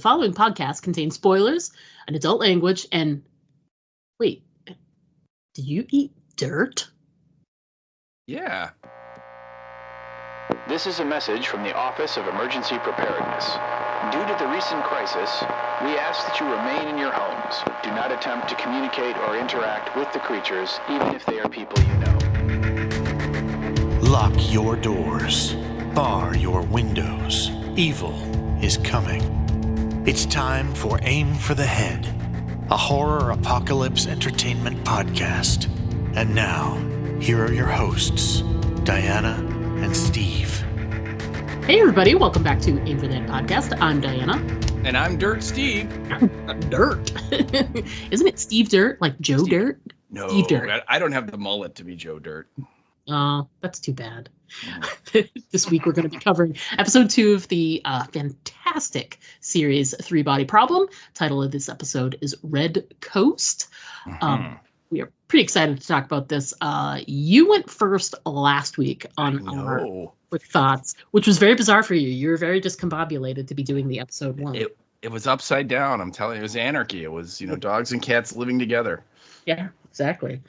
following podcast contains spoilers, an adult language, and... Wait, do you eat dirt? Yeah. This is a message from the Office of Emergency Preparedness. Due to the recent crisis, we ask that you remain in your homes. Do not attempt to communicate or interact with the creatures, even if they are people you know. Lock your doors. Bar your windows. Evil is coming. It's time for Aim for the Head, a horror apocalypse entertainment podcast. And now, here are your hosts, Diana and Steve. Hey everybody, welcome back to Aim for the Head podcast. I'm Diana. And I'm Dirt Steve. Dirt. Isn't it Steve Dirt? Like Joe Steve. Dirt? No, Steve Dirt. I don't have the mullet to be Joe Dirt. Oh, that's too bad. This week we're going to be covering episode 2 of the fantastic series Three Body Problem. Title of this episode is Red Coast. We are pretty excited to talk about this. You went first last week on our thoughts, which was very bizarre for you. You were very discombobulated to be doing the episode 1. It was upside down. I'm telling you, it was anarchy. It was, dogs and cats living together. Yeah, exactly.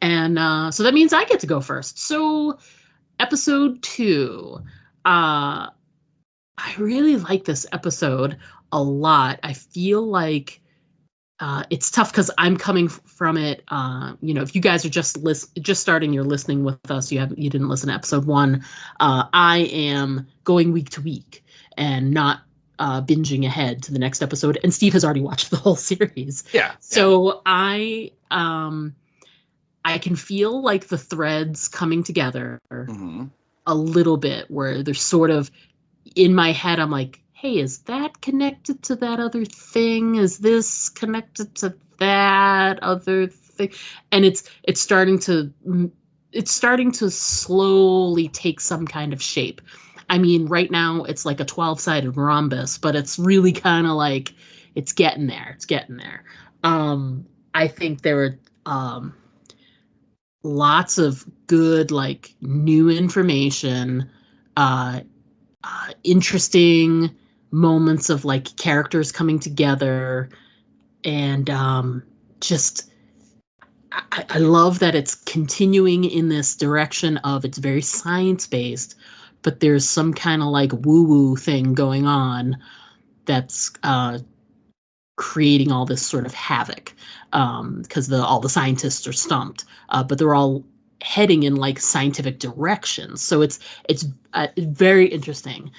And so that means I get to go first. So episode 2, I really like this episode a lot. I feel like it's tough because I'm coming from it. If you guys are just starting your listening with us, you didn't listen to episode 1. I am going week to week and not binging ahead to the next episode. And Steve has already watched the whole series. Yeah. So I can feel like the threads coming together a little bit, where they're sort of in my head. I'm like, hey, is that connected to that other thing? Is this connected to that other thing? And it's starting to slowly take some kind of shape. I mean, right now it's like a 12-sided rhombus, but it's really kind of like it's getting there. It's getting there. I think there are lots of good, like, new information, interesting moments of like characters coming together, and I love that it's continuing in this direction of it's very science-based, but there's some kind of like woo-woo thing going on that's creating all this sort of havoc, because all the scientists are stumped, but they're all heading in like scientific directions. So it's very interesting.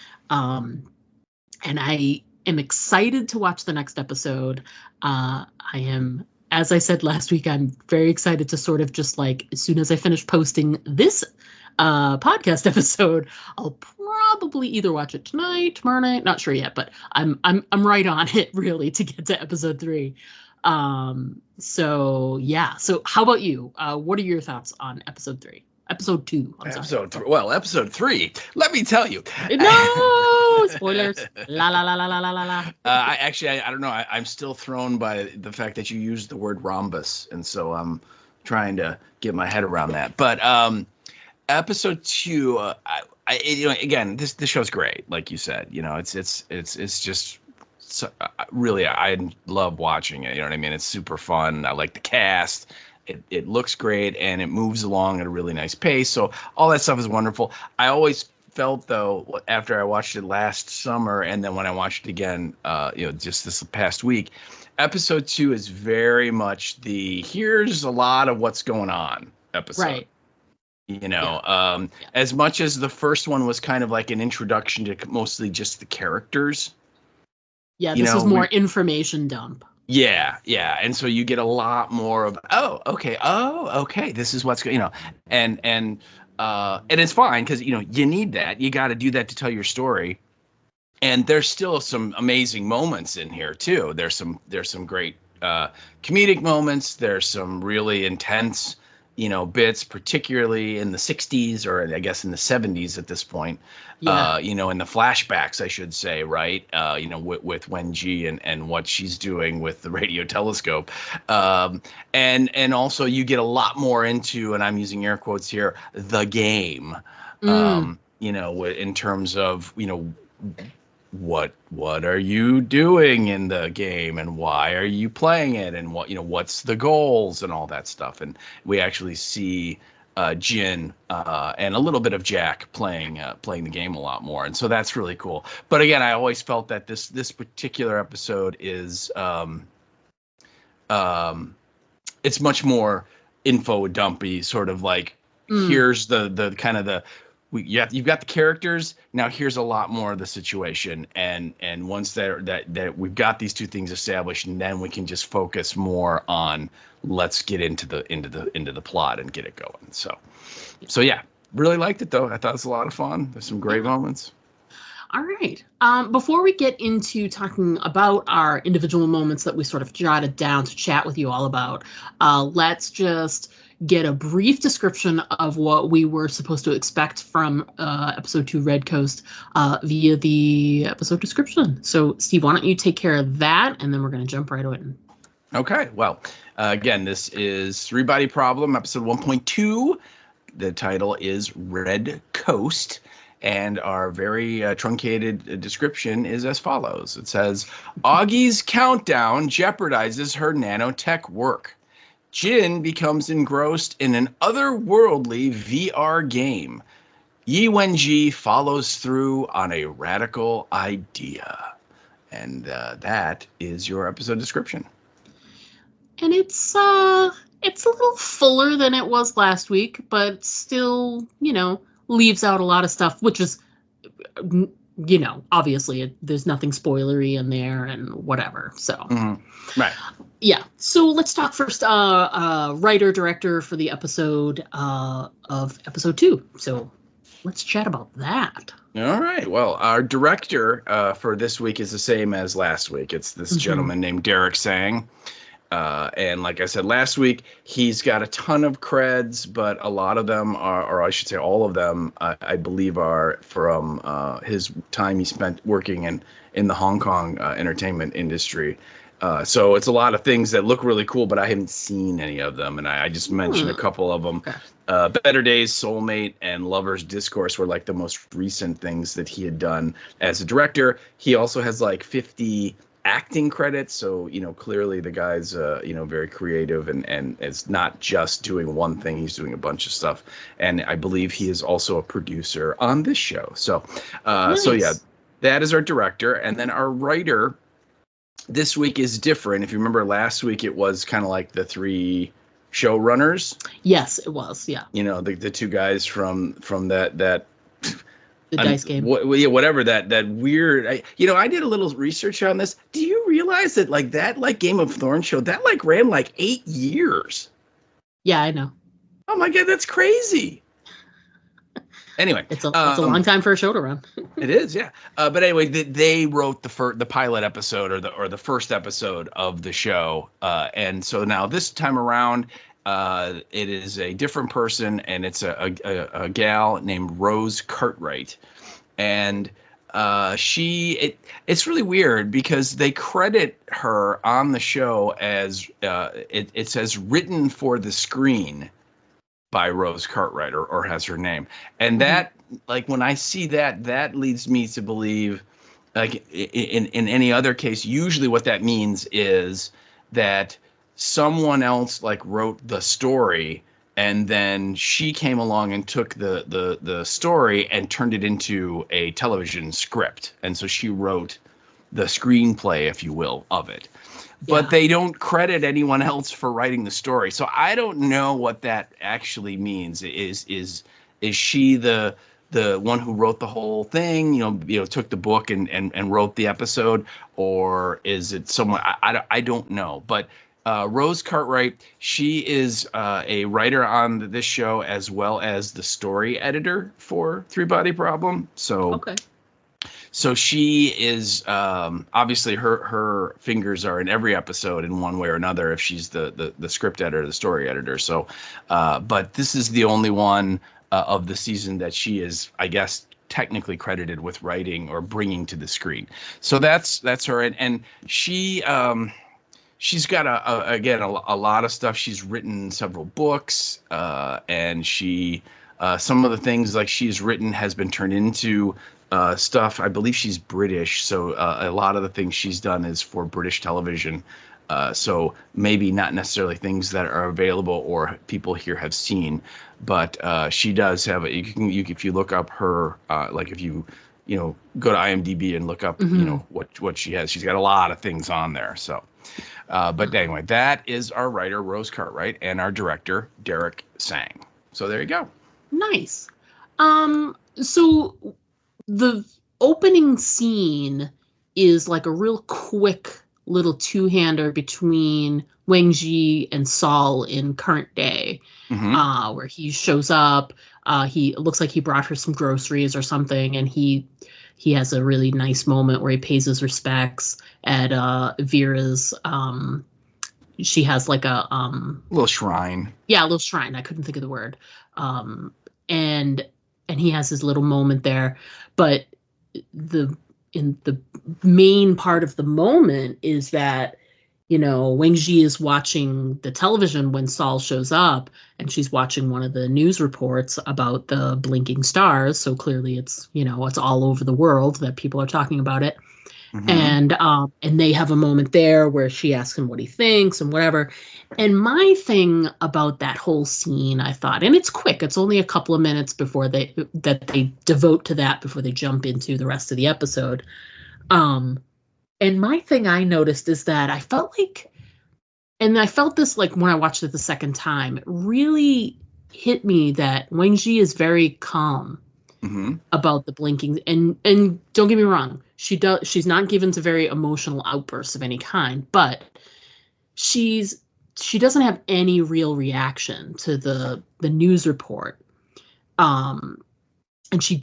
And I am excited to watch the next episode. I am, as I said last week, I'm very excited to sort of just like, as soon as I finish posting this podcast episode, I'll probably either watch it tonight, tomorrow night, not sure yet, but I'm right on it really to get to episode 3. So yeah. So how about you? What are your thoughts on episode 3? Episode 2. Episode 3. Let me tell you. No spoilers. La la la la la la la. I don't know. I'm still thrown by the fact that you used the word rhombus, and so I'm trying to get my head around that. But episode 2, again, this show's great, like you said. It's just. So, really, I love watching it. You know what I mean? It's super fun. I like the cast. It looks great, and it moves along at a really nice pace. So all that stuff is wonderful. I always felt, though, after I watched it last summer, and then when I watched it again, just this past week, episode 2 is very much here's a lot of what's going on episode. Right. As much as the first one was kind of like an introduction to mostly just the characters. Yeah, this is more information dump. Yeah. And so you get a lot more of, okay, this is what's going, and it's fine because, you need that. You got to do that to tell your story. And there's still some amazing moments in here too. There's some great comedic moments. There's some really intense, bits, particularly in the 60s, or I guess in the 70s at this point. Yeah. In the flashbacks, I should say, right? With Wenji and what she's doing with the radio telescope. And also you get a lot more into, and I'm using air quotes here, the game, in terms of, what are you doing in the game, and why are you playing it, and what's the goals and all that stuff. And we actually see Jin and a little bit of Jack playing the game a lot more, and so that's really cool. But again, I always felt that this particular episode is it's much more info dumpy, sort of like here's the kind of you've got the characters, now here's a lot more of the situation, and once that we've got these two things established, and then we can just focus more on let's get into the plot and get it going. So yeah, really liked it though. I thought it was a lot of fun. There's some great moments. All right. Before we get into talking about our individual moments that we sort of jotted down to chat with you all about, let's just get a brief description of what we were supposed to expect from episode 2 Red Coast via the episode description. So, Steve, why don't you take care of that, and then we're going to jump right in. Okay. Well, again, this is Three Body Problem, episode 1.2. The title is Red Coast. And our very truncated description is as follows. It says, Augie's countdown jeopardizes her nanotech work. Jin becomes engrossed in an otherworldly VR game. Yi Wenji follows through on a radical idea. And that is your episode description. And it's a little fuller than it was last week, but still, leaves out a lot of stuff, which is, obviously there's nothing spoilery in there and whatever. So, right. Yeah. So let's talk first, writer, director for the episode of episode 2. So let's chat about that. All right. Well, our director for this week is the same as last week. It's this gentleman named Derek Sang. And like I said last week, he's got a ton of creds, but a lot of them are, or I should say all of them, I believe are from his time he spent working in the Hong Kong entertainment industry. So it's a lot of things that look really cool, but I haven't seen any of them. And I just mentioned a couple of them. Okay. Better Days, Soulmate, and Lover's Discourse were like the most recent things that he had done as a director. He also has like 50 acting credits, so clearly the guy's very creative and it's not just doing one thing, he's doing a bunch of stuff. And I believe he is also a producer on this show. So nice. So yeah, that is our director. And then our writer this week is different. If you remember last week, it was kind of like the 3 showrunners. Yes, it was. Yeah, the 2 guys from that the dice game. Whatever that weird. I did a little research on this. Do you realize that that Game of Thrones show that ran 8 years? Yeah, I know. Oh my God, that's crazy. Anyway, it's a long time for a show to run. It is, yeah. But anyway, they wrote the pilot episode or the first episode of the show, and so now this time around. It is a different person, and it's a gal named Rose Cartwright, and it's really weird because they credit her on the show as it says written for the screen by Rose Cartwright or has her name, and that when I see that leads me to believe in any other case usually what that means is that someone else wrote the story, and then she came along and took the story and turned it into a television script. And so she wrote the screenplay, if you will, of it. But they don't credit anyone else for writing the story. So I don't know what that actually means. Is she the one who wrote the whole thing, took the book and wrote the episode, or is it someone I don't know. But Rose Cartwright, she is a writer on this show as well as the story editor for Three Body Problem. So she is obviously her fingers are in every episode in one way or another if she's the script editor, the story editor. So, but this is the only one of the season that she is, I guess, technically credited with writing or bringing to the screen. So that's her, and she. She's got a lot of stuff. She's written several books, and she some of the things she's written has been turned into stuff. I believe she's British, so a lot of the things she's done is for British television. So maybe not necessarily things that are available or people here have seen, but she does have it. If you look up her, like if you go to IMDb and look up, what she has. She's got a lot of things on there. So, but anyway, that is our writer Rose Cartwright and our director Derek Sang. So there you go. Nice. So the opening scene is like a real quick little two-hander between Wang Ji and Saul in current day, where he shows up. He looks like he brought her some groceries or something, and he has a really nice moment where he pays his respects at Vera's. She has like a little shrine. Yeah, a little shrine. I couldn't think of the word. And he has his little moment there, but the main part of the moment is that, Wang Ji is watching the television when Saul shows up, and she's watching one of the news reports about the blinking stars. So clearly it's, it's all over the world that people are talking about it. And they have a moment there where she asks him what he thinks and whatever. And my thing about that whole scene, I thought, and it's quick, it's only a couple of minutes before they devote to that before they jump into the rest of the episode. And my thing I noticed is that I felt this like when I watched it the second time, it really hit me that Wang Ji is very calm about the blinking. And don't get me wrong, she's not given to very emotional outbursts of any kind, but she doesn't have any real reaction to the news report. And she's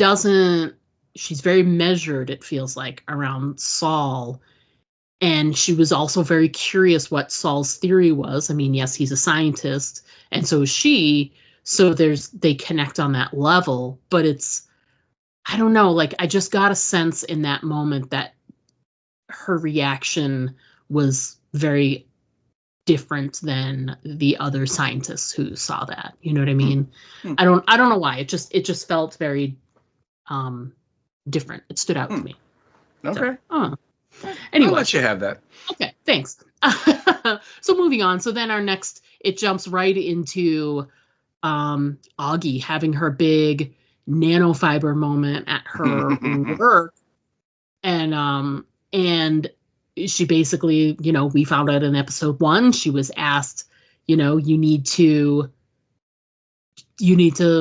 very measured, it feels like, around Saul. And she was also very curious what Saul's theory was. I mean, yes, he's a scientist, and so is she. So they connect on that level, but I don't know, like I just got a sense in that moment that her reaction was very different than the other scientists who saw that. You know what I mean? I don't know why. It just felt very different. It stood out to me. Okay. So, anyway, I'll let you have that. Okay, thanks. So moving on. So then it jumps right into Augie having her big nanofiber moment at her work. And she basically, we found out in episode 1, she was asked, you need to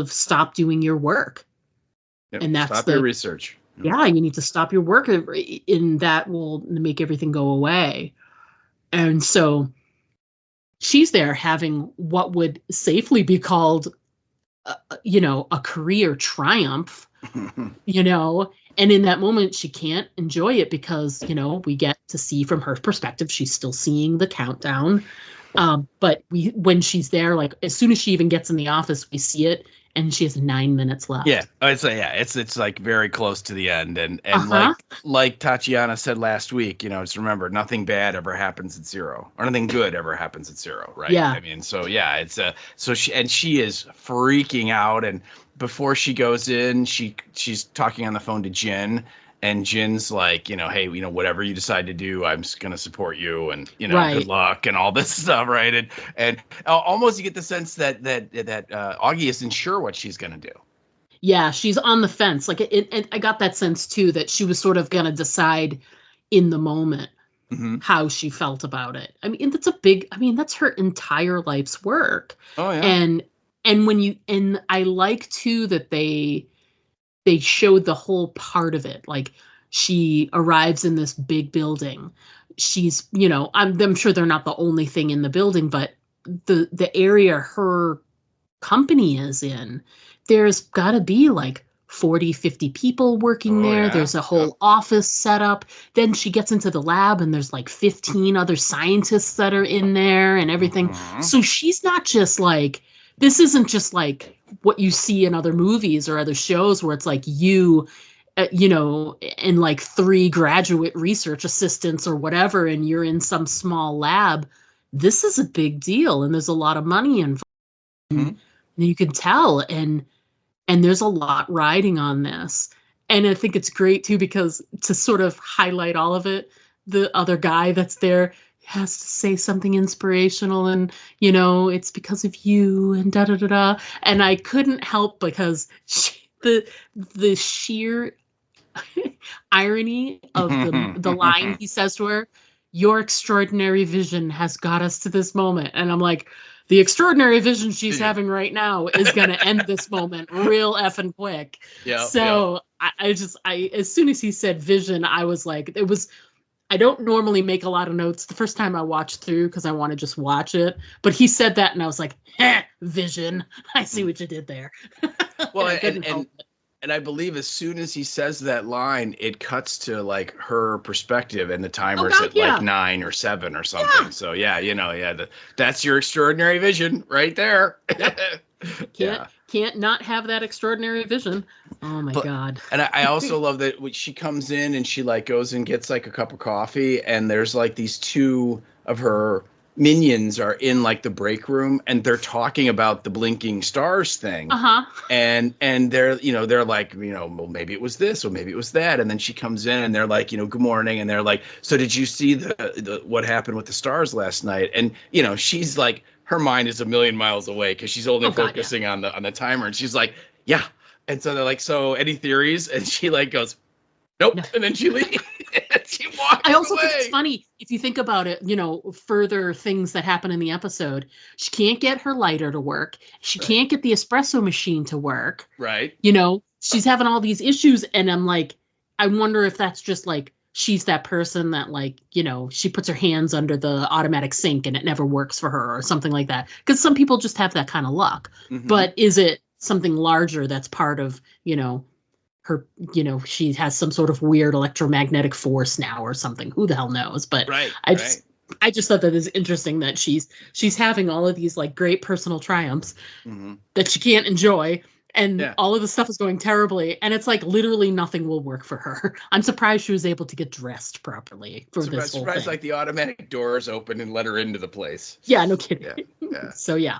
stop doing your work. Yep, and that's stop your research. Yeah, you need to stop your work, and that will make everything go away. And so she's there having what would safely be called, a career triumph, and in that moment she can't enjoy it because, we get to see from her perspective, she's still seeing the countdown. But when she's there, like as soon as she even gets in the office, we see it. And she has 9 minutes left. Yeah, it's like very close to the end, and like Tatiana said last week, just remember nothing bad ever happens at 0, or nothing good ever happens at 0, right? Yeah. I mean, so yeah, she is freaking out, and before she goes in, she's talking on the phone to Jin. And Jin's like, hey, whatever you decide to do, I'm just going to support you, and, right. Good luck and all this stuff, right? And almost you get the sense that Augie isn't sure what she's going to do. Yeah, she's on the fence. Like, I got that sense, too, that she was sort of going to decide in the moment how she felt about it. I mean, that's her entire life's work. Oh, yeah. And I like, too, that they showed the whole part of it. Like she arrives in this big building. She's, I'm sure they're not the only thing in the building, but the area her company is in, there's got to be like 40, 50 people working there. Yeah. There's a whole office set up. Then she gets into the lab and there's like 15 other scientists that are in there and everything. So she's not just like, this isn't just like what you see in other movies or other shows where it's like and like 3 graduate research assistants or whatever, and you're in some small lab. This is a big deal, and there's a lot of money involved. And you can tell, and there's a lot riding on this. And I think it's great too, because to sort of highlight all of it, the other guy that's there has to say something inspirational, and it's because of you, and da da da da. And I couldn't help, because the sheer irony of the line he says to her, "Your extraordinary vision has got us to this moment," and I'm like, the extraordinary vision she's having right now is going to end this moment real effing quick. Yeah. So I as soon as he said vision, I was like, I don't normally make a lot of notes the first time I watch through, because I want to just watch it. But he said that, and I was like, vision. I see what you did there. Well, and I believe as soon as he says that line, it cuts to like her perspective, and the timer's at like 9 or 7 or something. Yeah. So that's your extraordinary vision right there. Yep. Can't not have that extraordinary vision. Oh my God. And I also love that when she comes in and she like goes and gets like a cup of coffee, and there's like these two of her minions are in like the break room, and they're talking about the blinking stars thing. And they're like, well, maybe it was this or maybe it was that. And then she comes in and they're like, good morning. And they're like, so did you see the what happened with the stars last night? And she's like, her mind is a million miles away, because she's only focusing on the timer. And she's like, yeah. And so they're like, so any theories? And she like goes, nope. No. And then she leaves. She walks I also away. think it's funny, if you think about it, further things that happen in the episode. She can't get her lighter to work. She can't get the espresso machine to work. Right. She's having all these issues. And I'm like, I wonder if that's just like, she's that person that like, she puts her hands under the automatic sink and it never works for her, or something like that. Because some people just have that kind of luck. Mm-hmm. But is it something larger that's part of, her, she has some sort of weird electromagnetic force now or something? Who the hell knows? But I just thought that is interesting, that she's having all of these like great personal triumphs that she can't enjoy. And all of the stuff is going terribly. And it's like literally nothing will work for her. I'm surprised she was able to get dressed properly for this whole thing. Like the automatic doors open and let her into the place. Yeah, no kidding. Yeah. So yeah.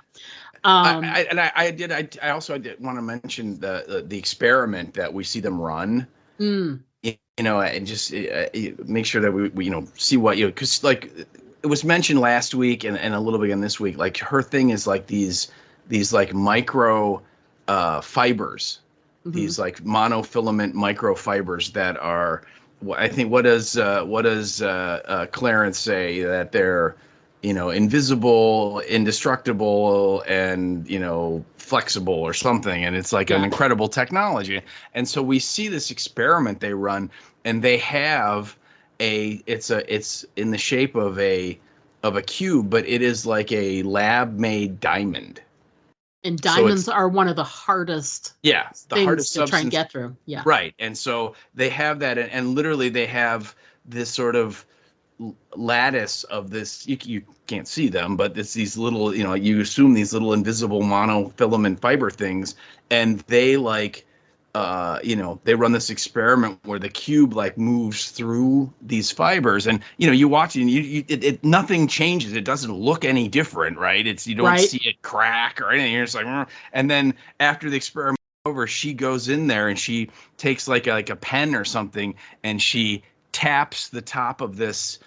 I also did want to mention the experiment that we see them run. And just make sure that we see what because like it was mentioned last week and a little bit again this week. Like her thing is like these like micro fibers, these like monofilament microfibers that are. I think what does Clarence say, that they're invisible, indestructible, and flexible or something, and it's like an incredible technology. And so we see this experiment they run, and they have it's in the shape of a cube, but it is like a lab made diamond. And diamonds are one of the hardest things to try and get through. Yeah. Right. And so they have that, and literally they have this sort of lattice of this, you can't see them, but it's these little, you assume these little invisible monofilament fiber things, and they like they run this experiment where the cube like moves through these fibers, and you watch it and it nothing changes. It doesn't look any different, right? You don't see it crack or anything. You're just like, and then after the experiment is over, she goes in there and she takes like a pen or something, and she taps the top of this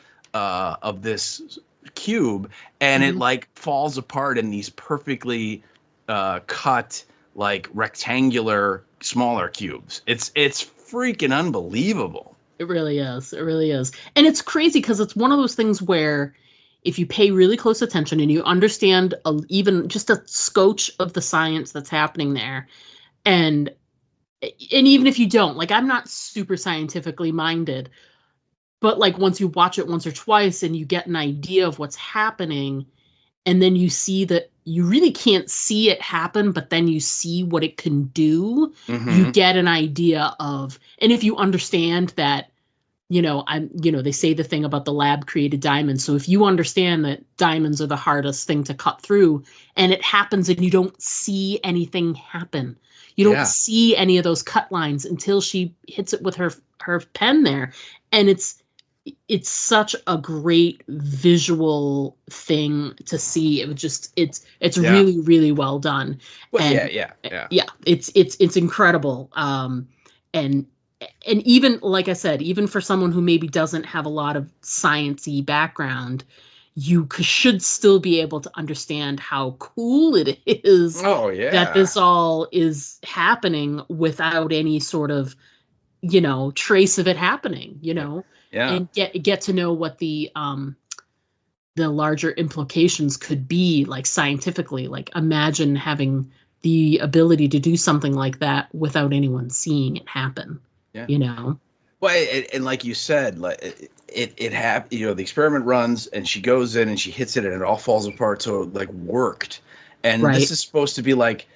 cube, and it like falls apart in these perfectly cut like rectangular smaller cubes. It's freaking unbelievable. It really is. And it's crazy because it's one of those things where if you pay really close attention and you understand even just a scotch of the science that's happening there, and even if you don't, like, I'm not super scientifically minded, but like once you watch it once or twice and you get an idea of what's happening, and then you see that you really can't see it happen, but then you see what it can do, you get an idea of, and if you understand that, they say the thing about the lab created diamonds. So if you understand that diamonds are the hardest thing to cut through, and it happens and you don't see anything happen, you don't see any of those cut lines until she hits it with her pen there. And it's such a great visual thing to see. It was just, it's really, really well done. Well, and, it's incredible. And and even like I said, even for someone who maybe doesn't have a lot of science-y background, you should still be able to understand how cool it is Oh yeah. that this all is happening without any sort of, trace of it happening, Yeah. and get to know what the larger implications could be, like scientifically. Like, imagine having the ability to do something like that without anyone seeing it happen. Yeah. Well, and like you said, like it happened. The experiment runs, and she goes in and she hits it, and it all falls apart. So it like worked, and Right. this is supposed to be like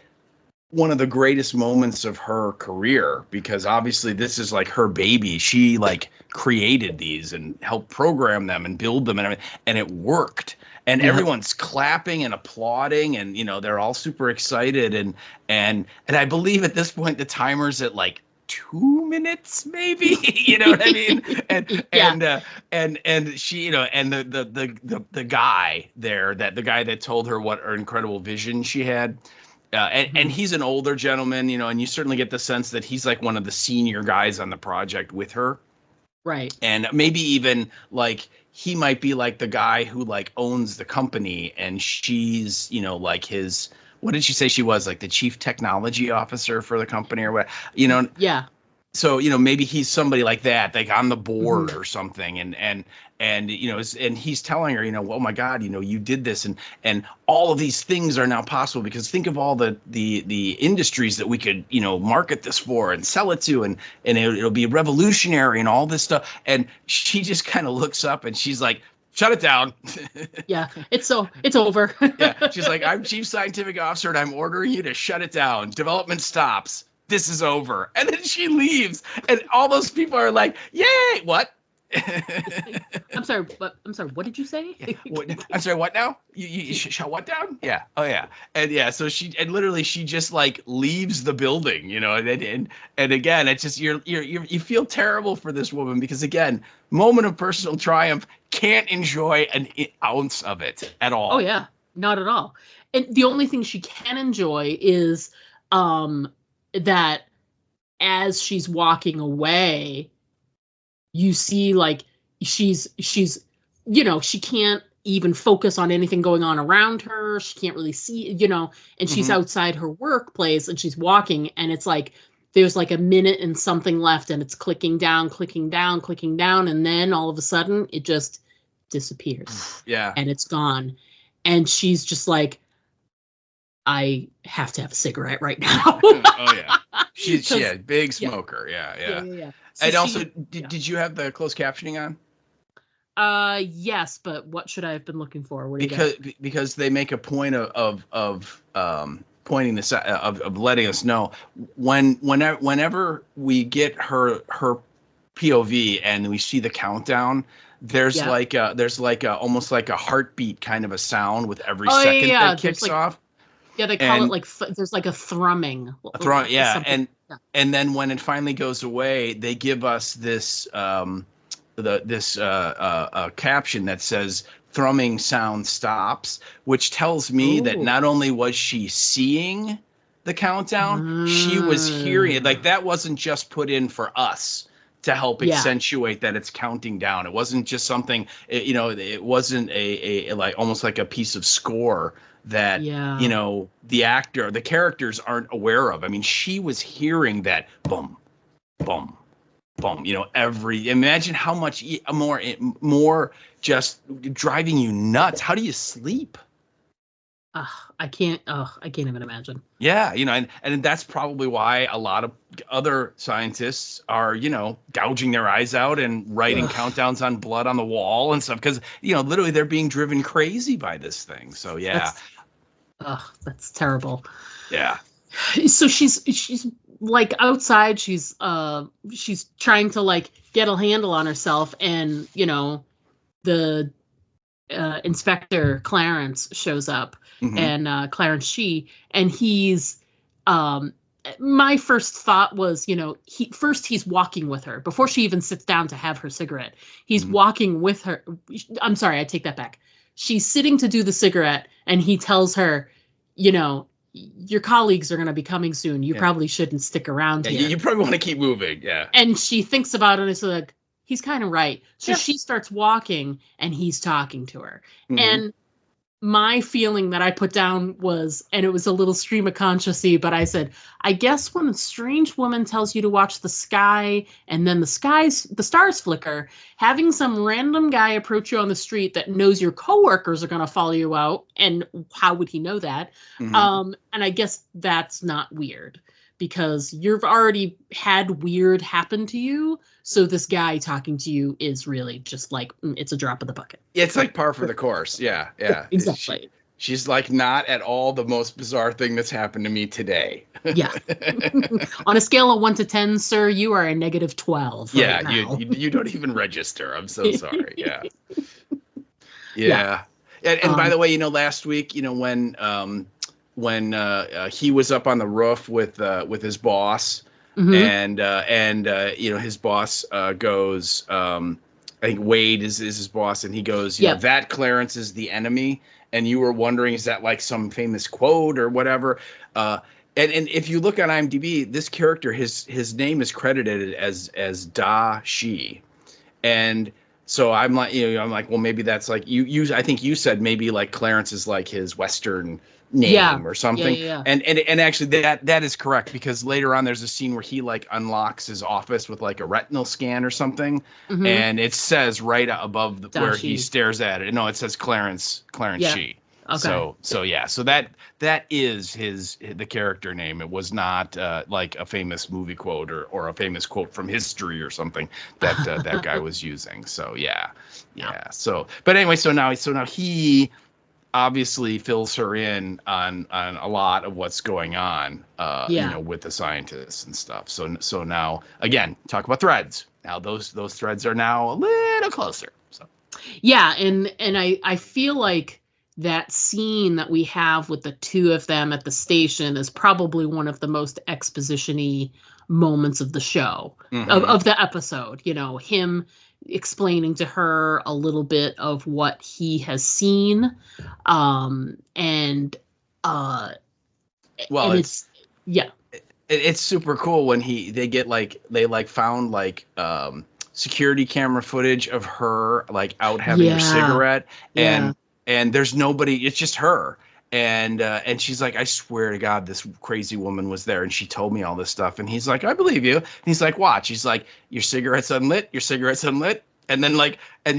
one of the greatest moments of her career, because obviously this is like her baby. She like created these and helped program them and build them and everything, and it worked. And Yeah. everyone's clapping and applauding, and they're all super excited. And I believe at this point the timer's at like 2 minutes, maybe. You know what I mean? And Yeah. and she, and the guy there, the guy that told her what an incredible vision she had. And he's an older gentleman, and you certainly get the sense that he's like one of the senior guys on the project with her. Right. And maybe even like he might be like the guy who like owns the company, and she's, like his, what did she say she was, like the chief technology officer for the company or what, Yeah. So, maybe he's somebody like that, like on the board or something. And he's telling her, oh my God, you did this, and all of these things are now possible because think of all the industries that we could, market this for and sell it to, and it'll be revolutionary and all this stuff. And she just kind of looks up and she's like, shut it down. Yeah. It's over. Yeah. She's like, I'm chief scientific officer and I'm ordering you to shut it down. Development stops. This is over. And then she leaves, and all those people are like, yay, what? I'm sorry, what did you say? I'm sorry, what now? You shut what down? Yeah. Oh yeah. And yeah, so she literally just like leaves the building, and again, it's just you feel terrible for this woman, because again, moment of personal triumph, can't enjoy an ounce of it at all. Oh yeah, not at all. And the only thing she can enjoy is that as she's walking away, you see like she's she can't even focus on anything going on around her. She can't really see, and she's outside her workplace and she's walking, and it's like there's like a minute and something left, and it's clicking down, and then all of a sudden it just disappears. Yeah. And it's gone. And she's just like, I have to have a cigarette right now. Oh yeah. She's big smoker. Yeah. So and also, did you have the closed captioning on? Yes, but what should I have been looking for? What because they make a point of pointing this out, of letting us know whenever we get her POV and we see the countdown, there's like almost like a heartbeat kind of a sound with every second that kicks off. Yeah, they call it like there's like a thrumming. And then when it finally goes away, they give us this caption that says "thrumming sound stops," which tells me that not only was she seeing the countdown, she was hearing it. Like that wasn't just put in for us to help accentuate that it's counting down. It wasn't just something. It wasn't a like almost like a piece of score that the characters aren't aware of. I mean, she was hearing that boom, boom, boom. Imagine how much more just driving you nuts. How do you sleep? I can't even imagine. Yeah, and that's probably why a lot of other scientists are, gouging their eyes out and writing countdowns on blood on the wall and stuff, because literally they're being driven crazy by this thing. So yeah. That's terrible. Yeah. So she's like outside, she's trying to like get a handle on herself, and the Inspector Clarence shows up, and Clarence Shih, and he's my first thought was, he's walking with her before she even sits down to have her cigarette. He's walking with her. I'm sorry, I take that back. She's sitting to do the cigarette, and he tells her, your colleagues are going to be coming soon. You Yeah. probably shouldn't stick around Yeah, here. you probably want to keep moving. Yeah. And she thinks about it and it's like, he's kind of right. So Yeah. she starts walking and he's talking to her. Mhm. And my feeling that I put down was, and it was a little stream of consciousness, but I said, I guess when a strange woman tells you to watch the sky and then the stars flicker, having some random guy approach you on the street that knows your coworkers are going to follow you out, and how would he know that? Mhm. And I guess that's not weird because you've already had weird happen to you. So this guy talking to you is really just like, it's a drop of the bucket. It's like par for the course. Yeah. Yeah. Exactly. She's like not at all the most bizarre thing that's happened to me today. Yeah. On a scale of 1 to 10, sir, you are a negative 12. Right Yeah. now. You don't even register. I'm so sorry. Yeah. Yeah. Yeah. And by the way, last week, when he was up on the roof with his boss, Mhm. and his boss goes, I think Wade is his boss, and he goes, Yep. that Clarence is the enemy, and you were wondering, is that like some famous quote or whatever? And if you look on IMDb, this character, his name is credited as Da Shi, and so I'm like, well, maybe that's like you. I think you said maybe like Clarence is like his Western name Yeah. or something. Yeah. And actually that is correct, because later on there's a scene where he like unlocks his office with like a retinal scan or something, Mhm. and it says right above where Dashi. he stares at it. No, it says Clarence Yeah. Shi. Okay. So yeah, so that is the character name. It was not like a famous movie quote or a famous quote from history or something that that guy was using. So yeah. So, but anyway, so now he obviously fills her in on a lot of what's going on, with the scientists and stuff. So now again, talk about threads. Now those threads are now a little closer. So Yeah, and I feel like that scene that we have with the two of them at the station is probably one of the most exposition-y moments of the show, of the episode. Him explaining to her a little bit of what he has seen, and it's super cool when they found security camera footage of her like out having her cigarette, and there's nobody, it's just her. And she's like, I swear to God, this crazy woman was there, and she told me all this stuff. And he's like, I believe you. And he's like, watch. He's like, your cigarette's unlit. And then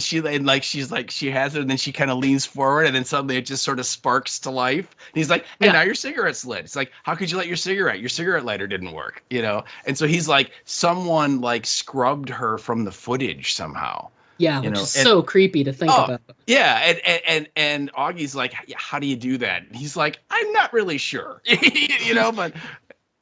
she has it, and then she kind of leans forward, and then suddenly it just sort of sparks to life. And he's like, and now your cigarette's lit. It's like, how could you light your cigarette? Your cigarette lighter didn't work, And so he's like, someone like scrubbed her from the footage somehow. Yeah, which is so creepy to think about. Yeah, and Augie's like, how do you do that? And he's like, I'm not really sure, but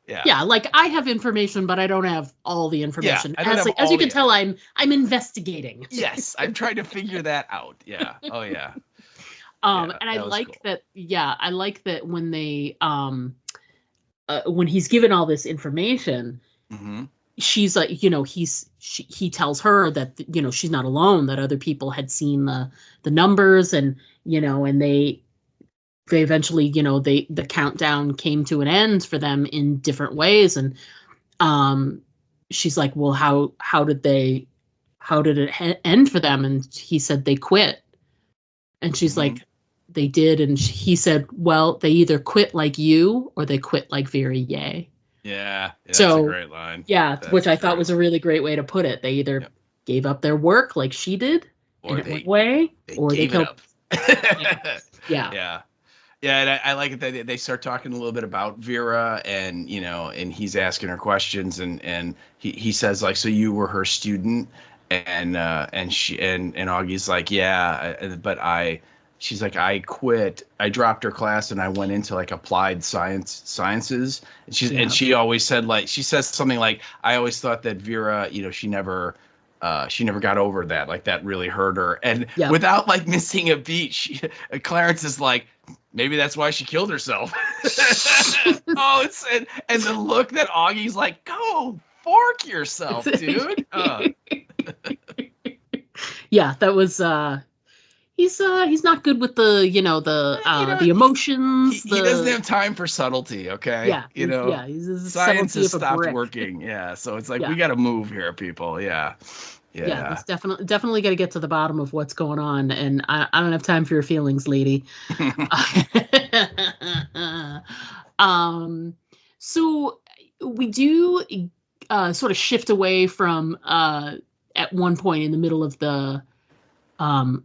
yeah. Yeah, like I have information, but I don't have all the information. Yeah, as you can tell, I'm investigating. Yes, I'm trying to figure that out. Yeah. Oh yeah. And I like that. Yeah, I like that when they when he's given all this information. Mm-hmm. She's like, he tells her that, she's not alone, that other people had seen the numbers, and, and they eventually, the countdown came to an end for them in different ways. And she's like, well, how did it end for them? And he said, they quit. And she's like, they did. And he said, well, they either quit like you or they quit like Vera Ye. Yeah, that's a great line. Yeah, which I thought was a really great way to put it. They either gave up their work like she did, or and it went away, or they killed. Yeah, and I like it that they start talking a little bit about Vera, and and he's asking her questions, and he says like, so you were her student, and she and Augie's like, yeah, but she's like, I quit. I dropped her class and I went into like applied sciences. And she always said, like, she says something like, I always thought that Vera, she never got over that. Like that really hurt her. And without like missing a beat, Clarence is like, maybe that's why she killed herself. And the look that Augie's like, go fork yourself, dude. Yeah, that was he's not good with the the emotions. He doesn't have time for subtlety. Okay. Yeah. He's science has stopped brick. working. Yeah. So it's like we got to move here, people. Yeah. Yeah, it's definitely got to get to the bottom of what's going on, and I don't have time for your feelings, lady. So we do sort of shift away from at one point in the middle of the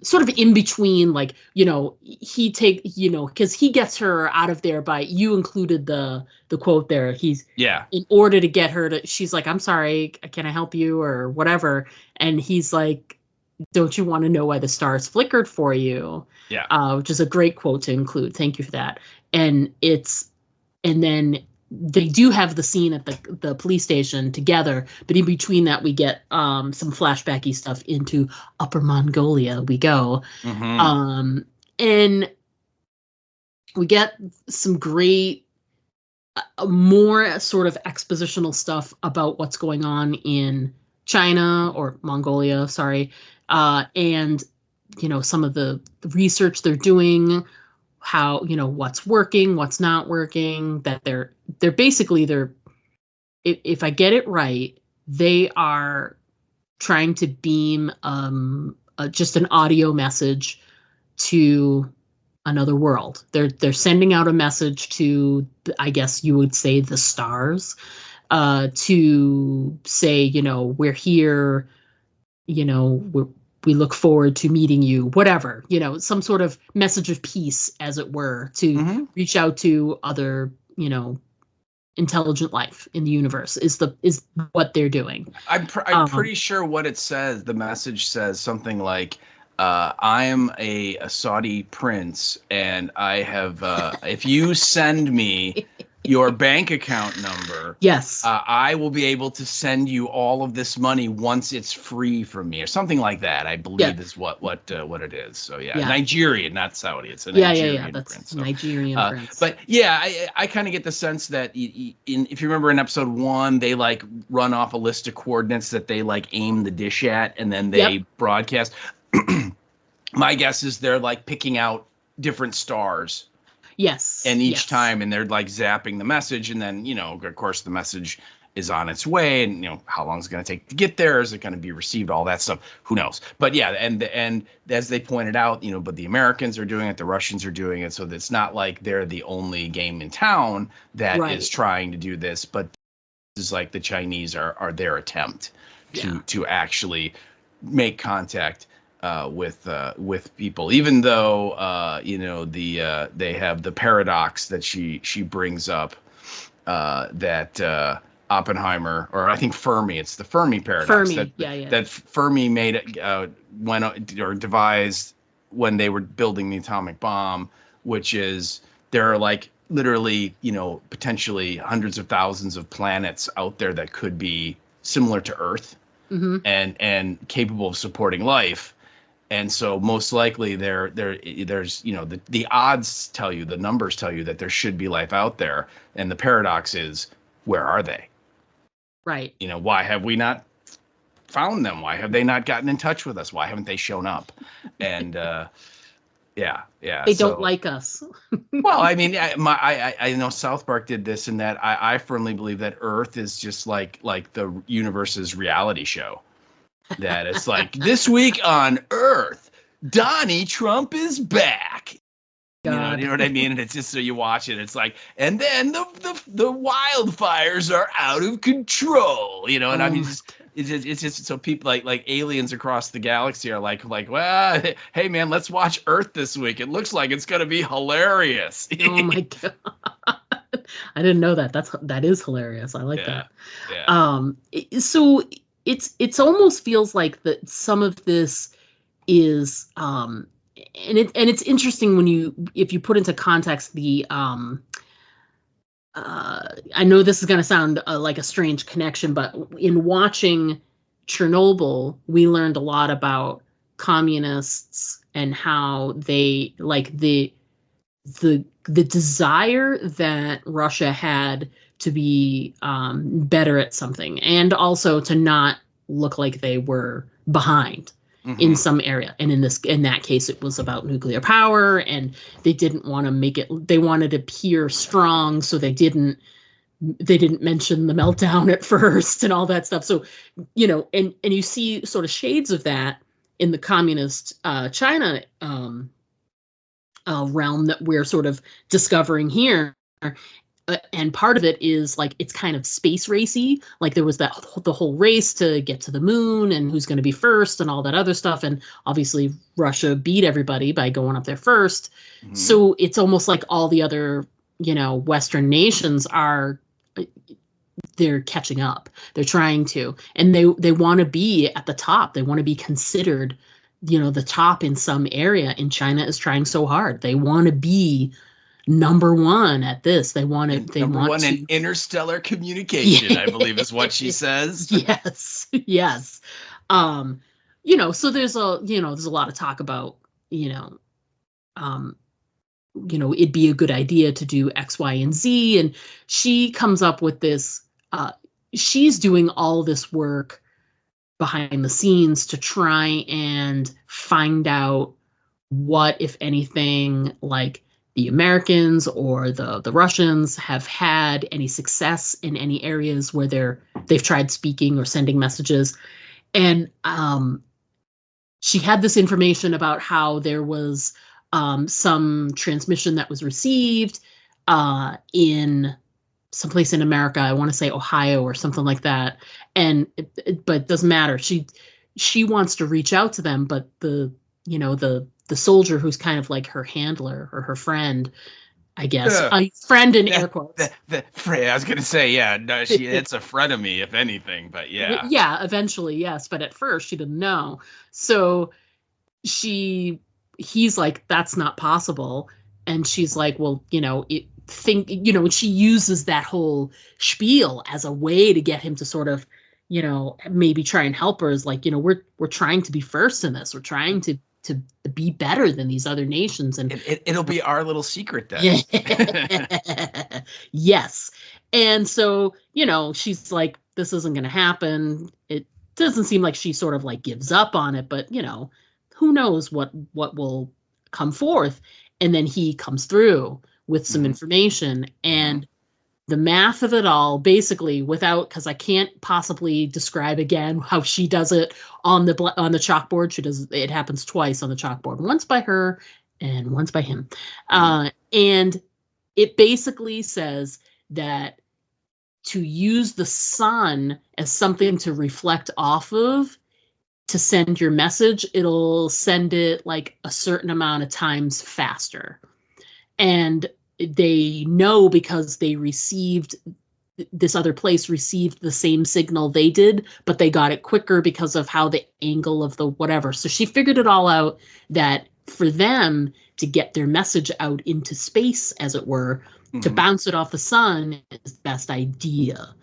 sort of in between, like, because he gets her out of there by, you included the quote there. In order to get her to, she's like, I'm sorry, can I help you or whatever? And he's like, don't you want to know why the stars flickered for you? Yeah. Which is a great quote to include. Thank you for that. And then they do have the scene at the police station together, but in between that we get some flashbacky stuff into Upper Mongolia. We go, and we get some great, more sort of expositional stuff about what's going on in China or Mongolia, sorry, and some of the research they're doing. How, what's working, what's not working, that they're basically, if I get it right, they are trying to beam just an audio message to another world. They're sending out a message to, I guess you would say, the stars, to say, we're here, we look forward to meeting you, whatever, some sort of message of peace, as it were, to reach out to other, intelligent life in the universe is what they're doing. I'm pretty sure what it says. The message says something like, I am a Saudi prince, and I have, if you send me your bank account number, yes, I will be able to send you all of this money once it's free from me, or something like that. I believe is what it is. So Nigerian, not Saudi. It's a Nigerian that's prince. Nigerian prince. But I kind of get the sense that if you remember in episode 1, they like run off a list of coordinates that they like aim the dish at, and then they broadcast. My guess is they're like picking out different stars. Yes. And each time, and they're like zapping the message, and then, of course, the message is on its way, and how long is it going to take to get there? Is it going to be received? All that stuff. Who knows? But yeah, and as they pointed out, but the Americans are doing it, the Russians are doing it, so it's not like they're the only game in town that is trying to do this. But this is like the Chinese are their attempt to actually make contact with people, even though they have the paradox that she brings up, that Oppenheimer, or I think Fermi, it's the Fermi paradox, that Fermi made devised when they were building the atomic bomb, which is there are like literally potentially hundreds of thousands of planets out there that could be similar to Earth and capable of supporting life. And so most likely there's the odds tell you, the numbers tell you that there should be life out there. And the paradox is, where are they? Right. Why have we not found them? Why have they not gotten in touch with us? Why haven't they shown up? And they don't like us. Well, I mean, I know South Park did this, and that I firmly believe that Earth is just like the universe's reality show. That it's like, this week on Earth, Donnie Trump is back. You know what I mean? And it's just, so you watch it, it's like, and then the wildfires are out of control. And I mean, it's just so people like aliens across the galaxy are like, well, hey man, let's watch Earth this week. It looks like it's gonna be hilarious. Oh my god. I didn't know that. That is hilarious. I like that. Yeah. So it's almost feels like that some of this is and it's interesting if you put into context the I know this is going to sound like a strange connection, but in watching Chernobyl, we learned a lot about communists and how they like the desire that Russia had to be better at something, and also to not look like they were behind. in some area. And in that case, it was about nuclear power, and they didn't want to make it, they wanted to appear strong. So they didn't mention the meltdown at first and all that stuff. So, and you see sort of shades of that in the communist China realm that we're sort of discovering here. And part of it is like it's kind of space racy. Like there was the whole race to get to the moon and who's going to be first and all that other stuff. And obviously Russia beat everybody by going up there first. Mm-hmm. So it's almost like all the other, Western nations they're catching up. They're trying to, and they want to be at the top. They want to be considered, the top in some area. And China is trying so hard. They want to be number one at this. They want to. They number want one to, in interstellar communication. I believe is what she says. Yes. So there's a lot of talk about it'd be a good idea to do X, Y, and Z, and she comes up with this. She's doing all this work behind the scenes to try and find out what, if anything, like the Americans or the Russians have had any success in any areas where they've tried speaking or sending messages. And she had this information about how there was some transmission that was received in someplace in America. I want to say Ohio or something like that. And but it doesn't matter. She wants to reach out to them, but the soldier who's kind of like her handler or her friend, I guess, a friend in air quotes. I was gonna say, it's a frenemy if anything, but yeah. Yeah, eventually, yes, but at first she didn't know. So he's like, that's not possible, and she's like, well, she uses that whole spiel as a way to get him to sort of, maybe try and help her. Is like, we're trying to be first in this. We're trying to be better than these other nations, and it'll be our little secret then. Yes. And so, she's like, this isn't going to happen. It doesn't seem like she sort of like gives up on it, but who knows what will come forth. And then he comes through with some information, and the math of it all, basically, because I can't possibly describe again how she does it on the chalkboard. It happens twice on the chalkboard, once by her and once by him. And it basically says that to use the sun as something to reflect off of to send your message, it'll send it like a certain amount of times faster. And they know because this other place received the same signal they did, but they got it quicker because of how the angle of the whatever. So she figured it all out, that for them to get their message out into space, as it were, to bounce it off the sun is the best idea.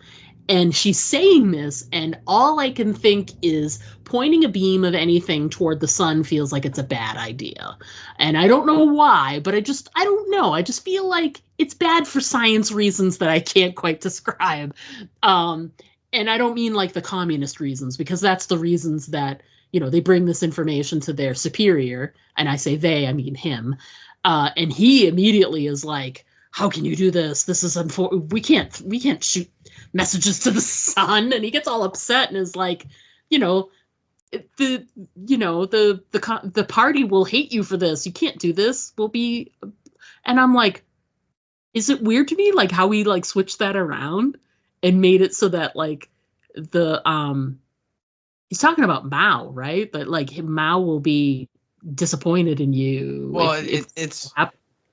And she's saying this, and all I can think is pointing a beam of anything toward the sun feels like it's a bad idea. And I don't know why, but I don't know. I just feel like it's bad for science reasons that I can't quite describe. And I don't mean like the communist reasons, because that's the reasons that, they bring this information to their superior. And I say they, I mean him. And he immediately is like, how can you do this? This is we can't shoot messages to the sun. And he gets all upset and is like, the party will hate you for this. You can't do this. And I'm like, is it weird to me like how we like switched that around and made it so that like he's talking about Mao, right? But like Mao will be disappointed in you. Well,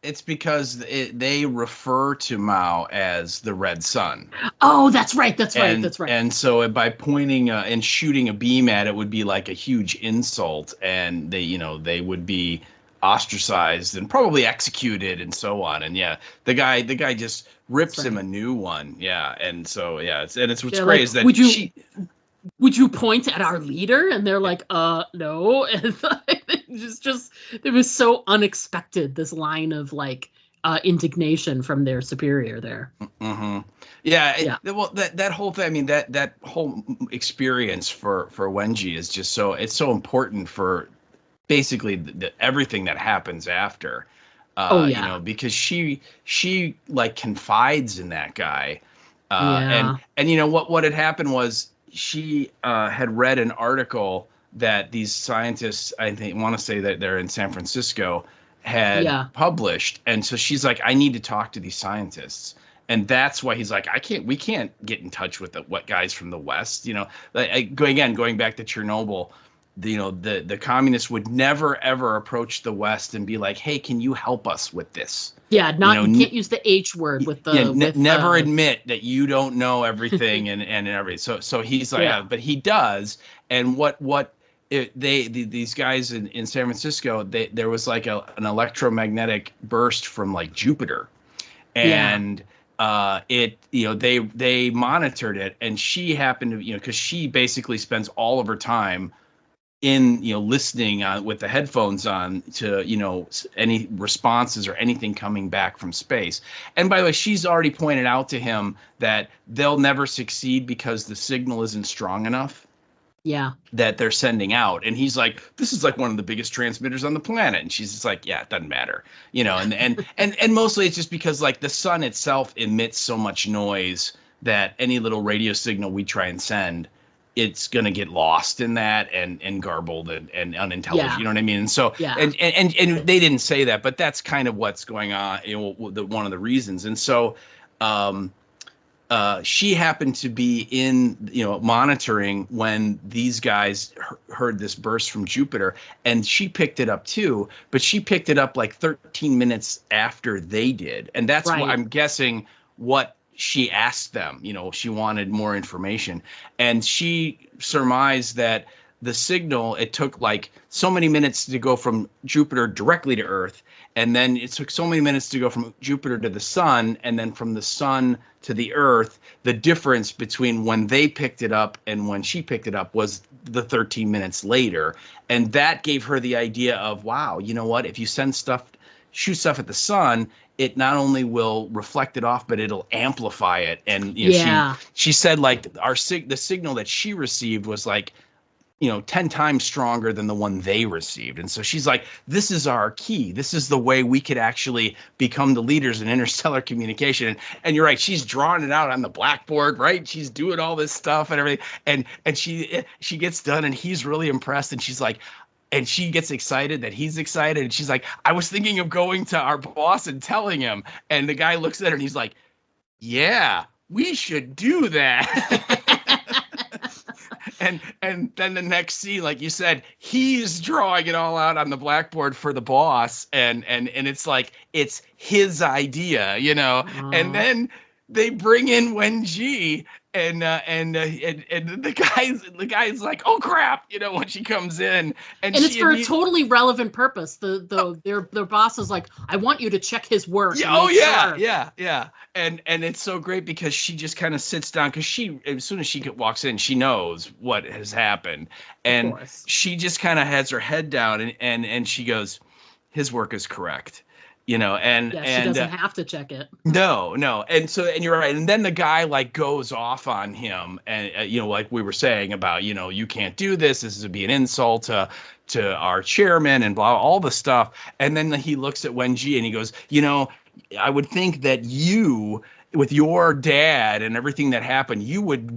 it's because they refer to Mao as the Red Sun. Oh, that's right. And so by pointing and shooting a beam at it would be like a huge insult, and they would be ostracized and probably executed and so on. And yeah, the guy just rips him a new one. Yeah, and so it's what's great is that would you point at our leader? And they're like, no. And it was so unexpected, this line of like, indignation from their superior there. Mm-hmm. Yeah, Yeah. well, that whole thing. I mean, that whole experience for Wenji is just it's so important for basically everything that happens after. Oh, yeah. You know, because she like confides in that guy. Yeah. And you know what had happened was she had read an article that these scientists, I think, want to say that they're in San Francisco, had published, and so she's like, I need to talk to these scientists. And that's why he's like, we can't get in touch with what guys from the West, you know, going back to Chernobyl, the communists would never, ever approach the West and be like, hey, can you help us with this? Yeah, you can't use the H word with the never admit that you don't know everything and everything. So he's like, but he does. And these guys in San Francisco, there was like an electromagnetic burst from like Jupiter, and they monitored it, and she happened to, because she basically spends all of her time in listening with the headphones on to any responses or anything coming back from space. And by the way, she's already pointed out to him that they'll never succeed because the signal isn't strong enough that they're sending out. And he's like, this is like one of the biggest transmitters on the planet. And she's just like, yeah, it doesn't matter, and mostly it's just because like the sun itself emits so much noise that any little radio signal we try and send, it's going to get lost in that and garbled and unintelligent. You know what I mean? And so, and they didn't say that, but that's kind of what's going on, one of the reasons. And so, she happened to be in, monitoring when these guys heard this burst from Jupiter, and she picked it up too, but she picked it up like 13 minutes after they did. And that's why I'm guessing what she asked them, she wanted more information, and she surmised that the signal, it took like so many minutes to go from Jupiter directly to Earth, and then it took so many minutes to go from Jupiter to the sun, and then from the sun to the Earth. The difference between when they picked it up and when she picked it up was the 13 minutes later. And that gave her the idea of, wow, you know what, if you shoot stuff at the sun, it not only will reflect it off, but it'll amplify it. And she said like the signal that she received was like, 10 times stronger than the one they received. And so she's like, this is our key. This is the way we could actually become the leaders in interstellar communication. And you're right, she's drawing it out on the blackboard, right? She's doing all this stuff and everything. And she gets done, and he's really impressed. And she's like, and she gets excited that he's excited. And she's like, I was thinking of going to our boss and telling him. And the guy looks at her and he's like, yeah, we should do that. And then the next scene, like you said, he's drawing it all out on the blackboard for the boss. And it's like, it's his idea, and then they bring in Wenji, and the guy's like, oh crap, when she comes in, and it's for a totally relevant purpose. Their boss is like, I want you to check his work. Yeah. And it's so great because she just kind of sits down, because as soon as she walks in, she knows what has happened, and she just kind of has her head down, and she goes, his work is correct. She doesn't have to check it. No. And you're right. And then the guy like goes off on him, and, like we were saying about, you can't do this. This would be an insult to our chairman and blah, all the stuff. And then he looks at Wenji and he goes, I would think that you, with your dad and everything that happened, you would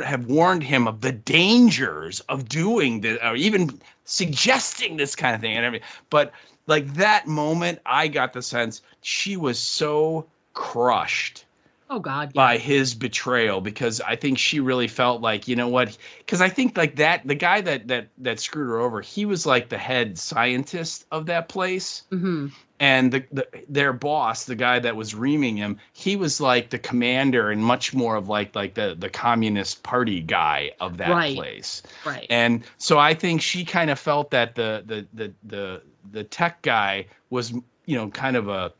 have warned him of the dangers of doing this, or even suggesting this kind of thing and everything. But like that moment, I got the sense she was so crushed by his betrayal, because I think she really felt like, because I think like that, the guy that screwed her over, he was like the head scientist of that place. Mm-hmm. And their boss, the guy that was reaming him, he was like the commander and much more of like the Communist Party guy of that place. Right. And so I think she kind of felt that the tech guy was, kind of a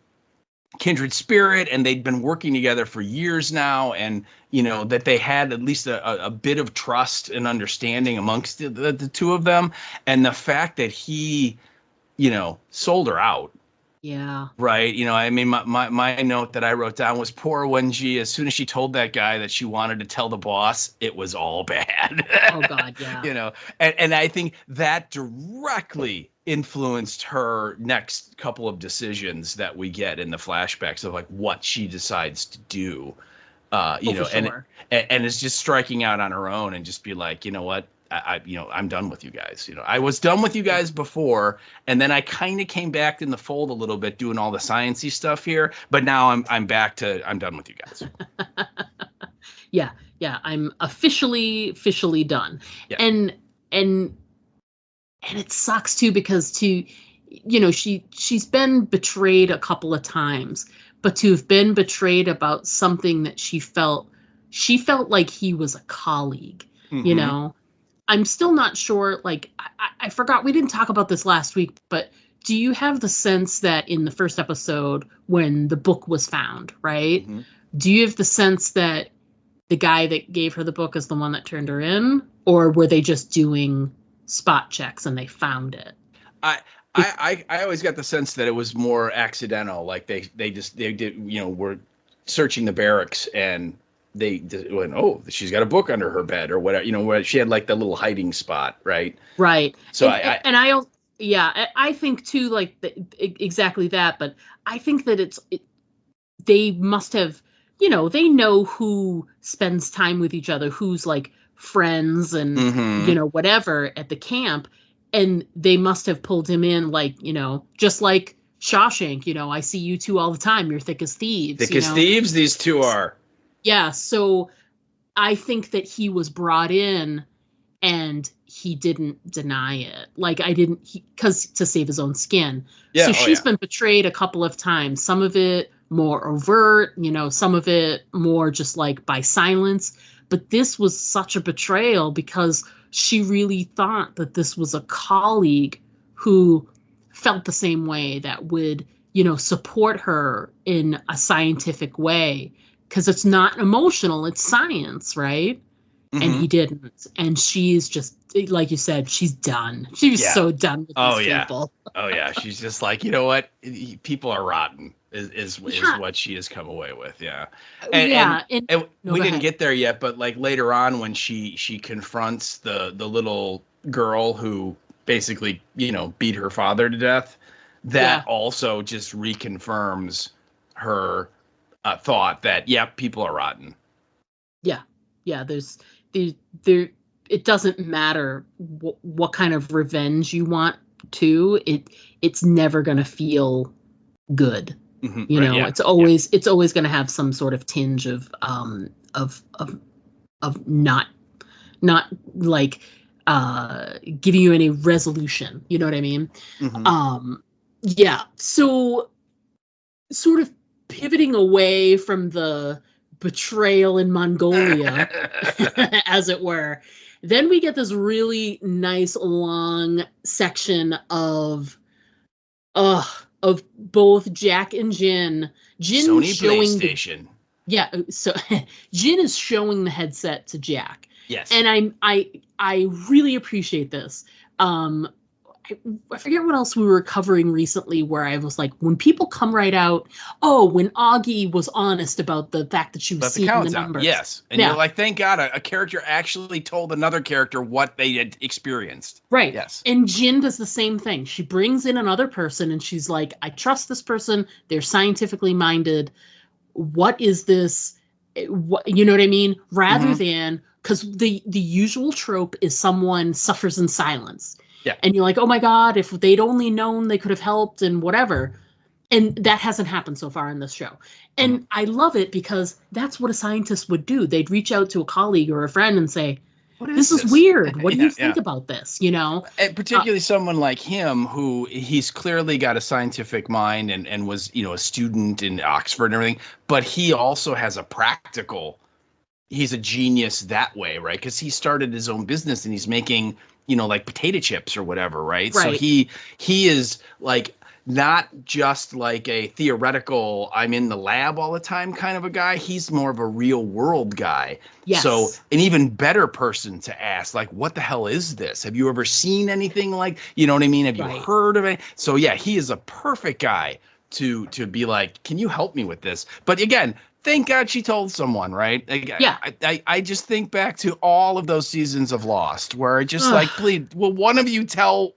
kindred spirit, and they'd been working together for years now, and that they had at least a bit of trust and understanding amongst the two of them. And the fact that he sold her out Yeah. Right. You know, I mean, my note that I wrote down was poor Wenji. As soon as she told that guy that she wanted to tell the boss, it was all bad. Oh God, yeah. You know, and I think that directly influenced her next couple of decisions that we get in the flashbacks of like what she decides to do. You know, sure. and it's just striking out on her own and just be like, you know what? I'm done with you guys. You know, I was done with you guys before, and then I kind of came back in the fold a little bit, doing all the sciencey stuff here. But now I'm done with you guys. Yeah, I'm officially done. Yeah. And it sucks too, because she's been betrayed a couple of times, but to have been betrayed about something that she felt like he was a colleague, you know. I'm still not sure, like, I forgot, we didn't talk about this last week, but do you have the sense that in the first episode when the book was found, right? Do you have the sense that the guy that gave her the book is the one that turned her in, or were they just doing spot checks and they found it? I always got the sense that it was more accidental, like they did, you know, were searching the barracks and they went, oh, she's got a book under her bed or whatever, you know, where she had like the little hiding spot, right? So I think too, like exactly that, but I think that they must have, you know, they know who spends time with each other, who's like friends and you know, whatever at the camp, and they must have pulled him in, like, you know, just like Shawshank, you know, I see you two all the time, you're thick as thieves. Thieves, these two are. Yeah, so I think that he was brought in and he didn't deny it. Like, because to save his own skin. Yeah, so she's been betrayed a couple of times. Some of it more overt, you know, some of it more just like by silence. But this was such a betrayal because she really thought that this was a colleague who felt the same way, that would, you know, support her in a scientific way. Because it's not emotional, it's science, right? And he didn't. And she's just, like you said, she's done. She was so done with these people. Oh, yeah. She's just like, you know what? People are rotten, is what she has come away with. Yeah. And we didn't get there yet, but like later on when she confronts the little girl who basically, you know, beat her father to death, that also just reconfirms her thought that people are rotten. Yeah, it doesn't matter what kind of revenge you want to, it's never going to feel good. You know, it's always going to have some sort of tinge of not like giving you any resolution, you know what I mean? So sort of pivoting away from the betrayal in Mongolia, as it were, then we get this really nice long section of both Jack and Jin. Sony PlayStation. So Jin is showing the headset to Jack. Yes. And I really appreciate this. I forget what else we were covering recently where I was like, when people come right out, when Augie was honest about the fact that she was seeing the numbers. Yes. And you're like, thank God a character actually told another character what they had experienced. Right. Yes. And Jin does the same thing. She brings in another person and she's like, I trust this person. They're scientifically minded. What is this? What, you know what I mean? Rather than, because the usual trope is someone suffers in silence. Yeah. And you're like, oh my God, if they'd only known, they could have helped and whatever. And that hasn't happened so far in this show. And I love it because that's what a scientist would do. They'd reach out to a colleague or a friend and say, this is weird. What do you think about this? You know, and particularly someone like him, who he's clearly got a scientific mind and was, you know, a student in Oxford and everything. But he also has a practical. He's a genius that way. Right. Because he started his own business and he's making, you know, like potato chips or whatever. Right. So he is like not just like a theoretical, I'm in the lab all the time kind of a guy. He's more of a real world guy. Yes. So an even better person to ask, like, what the hell is this? Have you ever seen anything like, you know what I mean? Have you heard of it? So yeah, he is a perfect guy to be like, can you help me with this? But again, thank God she told someone, right? Yeah. I just think back to all of those seasons of Lost where I just like, please, will one of you tell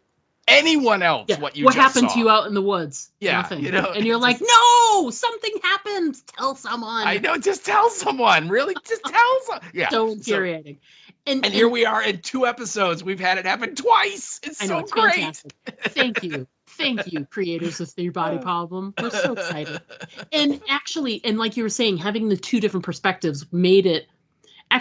anyone else what you just happened saw? to you out in the woods? Yeah. Nothing. You know, and you're like, no, something happened. Tell someone. I know. Just tell someone. Really? Just tell someone. Yeah. So infuriating. And here we are in 2 episodes. We've had it happen twice. It's so great. Fantastic. Thank you. Thank you, creators of Three Body Problem. We're so excited. And actually, and like you were saying, having the 2 different perspectives made it a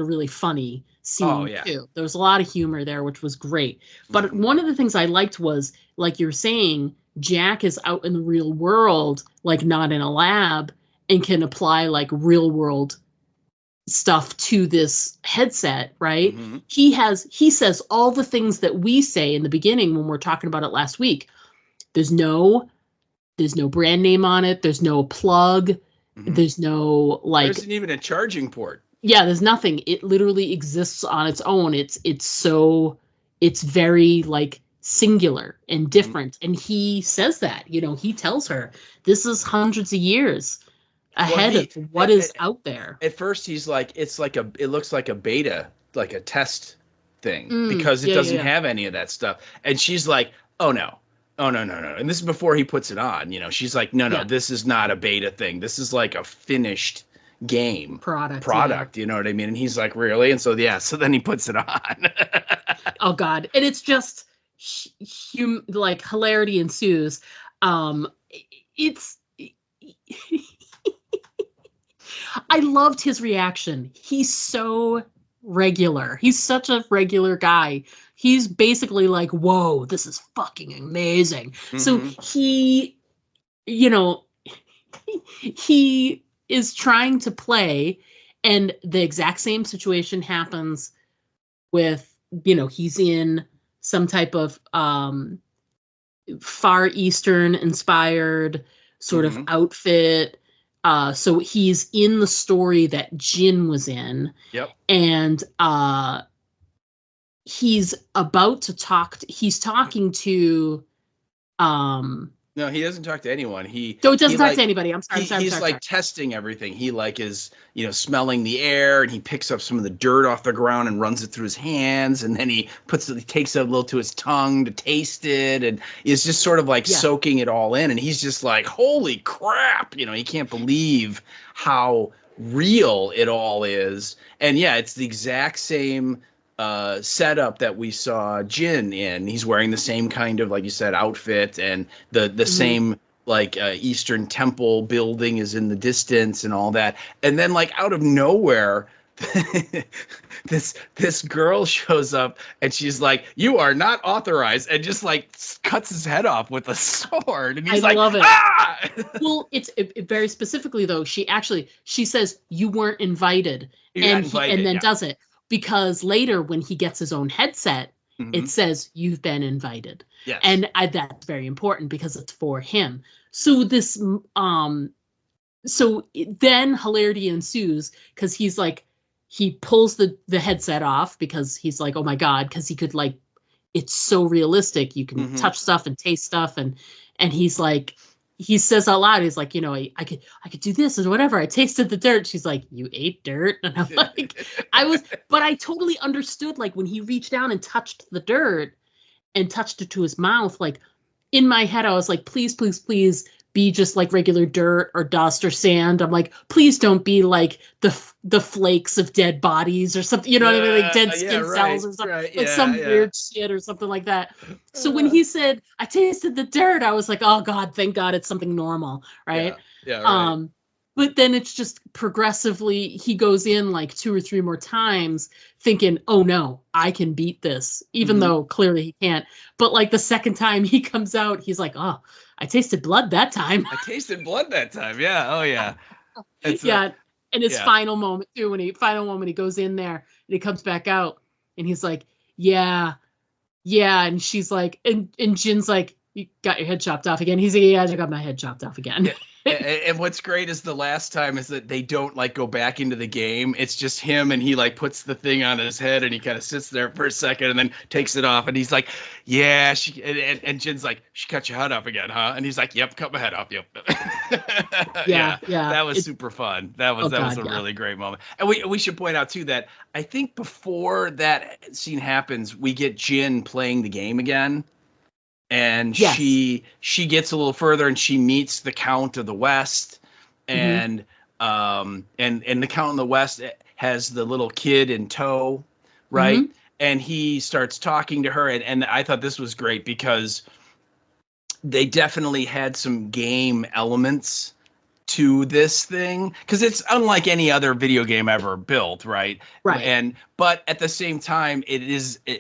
really funny scene too. There was a lot of humor there, which was great. But one of the things I liked was, like you were saying, Jack is out in the real world, like not in a lab, and can apply like real world stuff to this headset, right? Mm-hmm. He says all the things that we say in the beginning when we're talking about it last week. There's no brand name on it. There's no plug. Mm-hmm. There's no like. There isn't even a charging port. Yeah, there's nothing. It literally exists on its own. It's very like singular and different. Mm-hmm. And he says that, he tells her this is hundreds of years ahead of what is out there. At first he's like, it looks like a beta, like a test thing, because it doesn't have any of that stuff. And she's like, oh no. And this is before he puts it on, she's like, no, this is not a beta thing. This is like a finished game product. You know what I mean? And he's like, really? And so then he puts it on. Oh God. And it's just like hilarity ensues. I loved his reaction. He's so regular. He's such a regular guy. He's basically like, whoa, this is fucking amazing. Mm-hmm. So he is trying to play, and the exact same situation happens with, he's in some type of Far Eastern inspired sort of outfit. So he's in the story that Jin was in. Yep. And he's about to he's talking to no, he doesn't talk to anyone. He doesn't talk to anybody. I'm sorry. He's testing everything. He like is, smelling the air, and he picks up some of the dirt off the ground and runs it through his hands, and then he takes it a little to his tongue to taste it, and is just sort of like soaking it all in. And he's just like, holy crap, he can't believe how real it all is. And it's the exact same setup that we saw Jin in. He's wearing the same kind of, like you said, outfit, and the same like Eastern temple building is in the distance and all that. And then like out of nowhere, this girl shows up, and she's like, "You are not authorized," and just like cuts his head off with a sword. And he's love it. Ah! Well, it's very specifically though. She says you weren't invited, and then does it. Because later, when he gets his own headset, it says, you've been invited. Yes. And that's very important because it's for him. So then hilarity ensues, because he's like, he pulls the headset off because he's like, oh my God, because he could like, it's so realistic. You can touch stuff and taste stuff. And he's like, he says out loud, he's like, I could do this and whatever. I tasted the dirt. She's like, you ate dirt? And I'm like, but I totally understood, like when he reached down and touched the dirt and touched it to his mouth, like in my head, I was like, please, please, please be just like regular dirt or dust or sand. I'm like, please don't be like the flakes of dead bodies or something, what I mean? Like dead skin cells or something, like some weird shit or something like that. So when he said, I tasted the dirt, I was like, oh God, thank God it's something normal. Right. Yeah. Right. But then it's just progressively, he goes in like 2 or 3 more times thinking, oh no, I can beat this, even though clearly he can't. But like the second time he comes out, he's like, oh, I tasted blood that time. Yeah. Oh yeah. And his final moment too, when he goes in there and he comes back out and he's like, yeah. And she's like, and Jin's like, You got your head chopped off again. He's like, yeah, I got my head chopped off again. And what's great is the last time is that they don't like go back into the game. It's just him, and he like puts the thing on his head, and he kind of sits there for a second, and then takes it off, and he's like, "Yeah." And Jin's like, "She cut your head off again, huh?" And he's like, "Yep, cut my head off. Yep." Yeah. That was super fun. That was a really great moment. And we should point out too that I think before that scene happens, we get Jin playing the game again. And yes. she gets a little further, and she meets the Count of the West, and and the Count of the West has the little kid in tow, right? Mm-hmm. And he starts talking to her, and I thought this was great because they definitely had some game elements to this thing, because it's unlike any other video game ever built, right? But at the same time,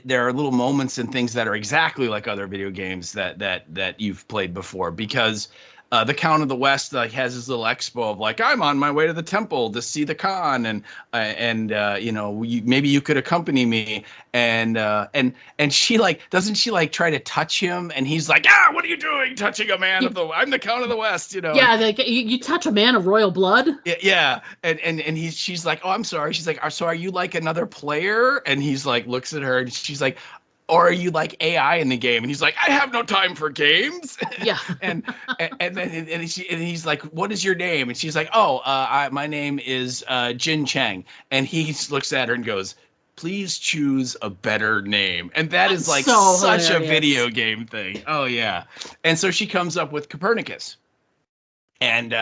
there are little moments and things that are exactly like other video games that you've played before, because the Count of the West has this little expo of like, I'm on my way to the temple to see the Khan, and maybe you could accompany me, and she doesn't she try to touch him, and he's like, what are you doing touching a man I'm the Count of the West, Yeah, like you touch a man of royal blood. Yeah, and she's like, oh, I'm sorry. She's like, so are you like another player? And he's like, looks at her, and she's like, or are you like AI in the game? And he's like, I have no time for games. Yeah. and he's like, what is your name? And she's like, my name is Jin Chang. And he looks at her and goes, please choose a better name. And that is like so such hilarious. A video game thing. Oh yeah. And so she comes up with Copernicus. And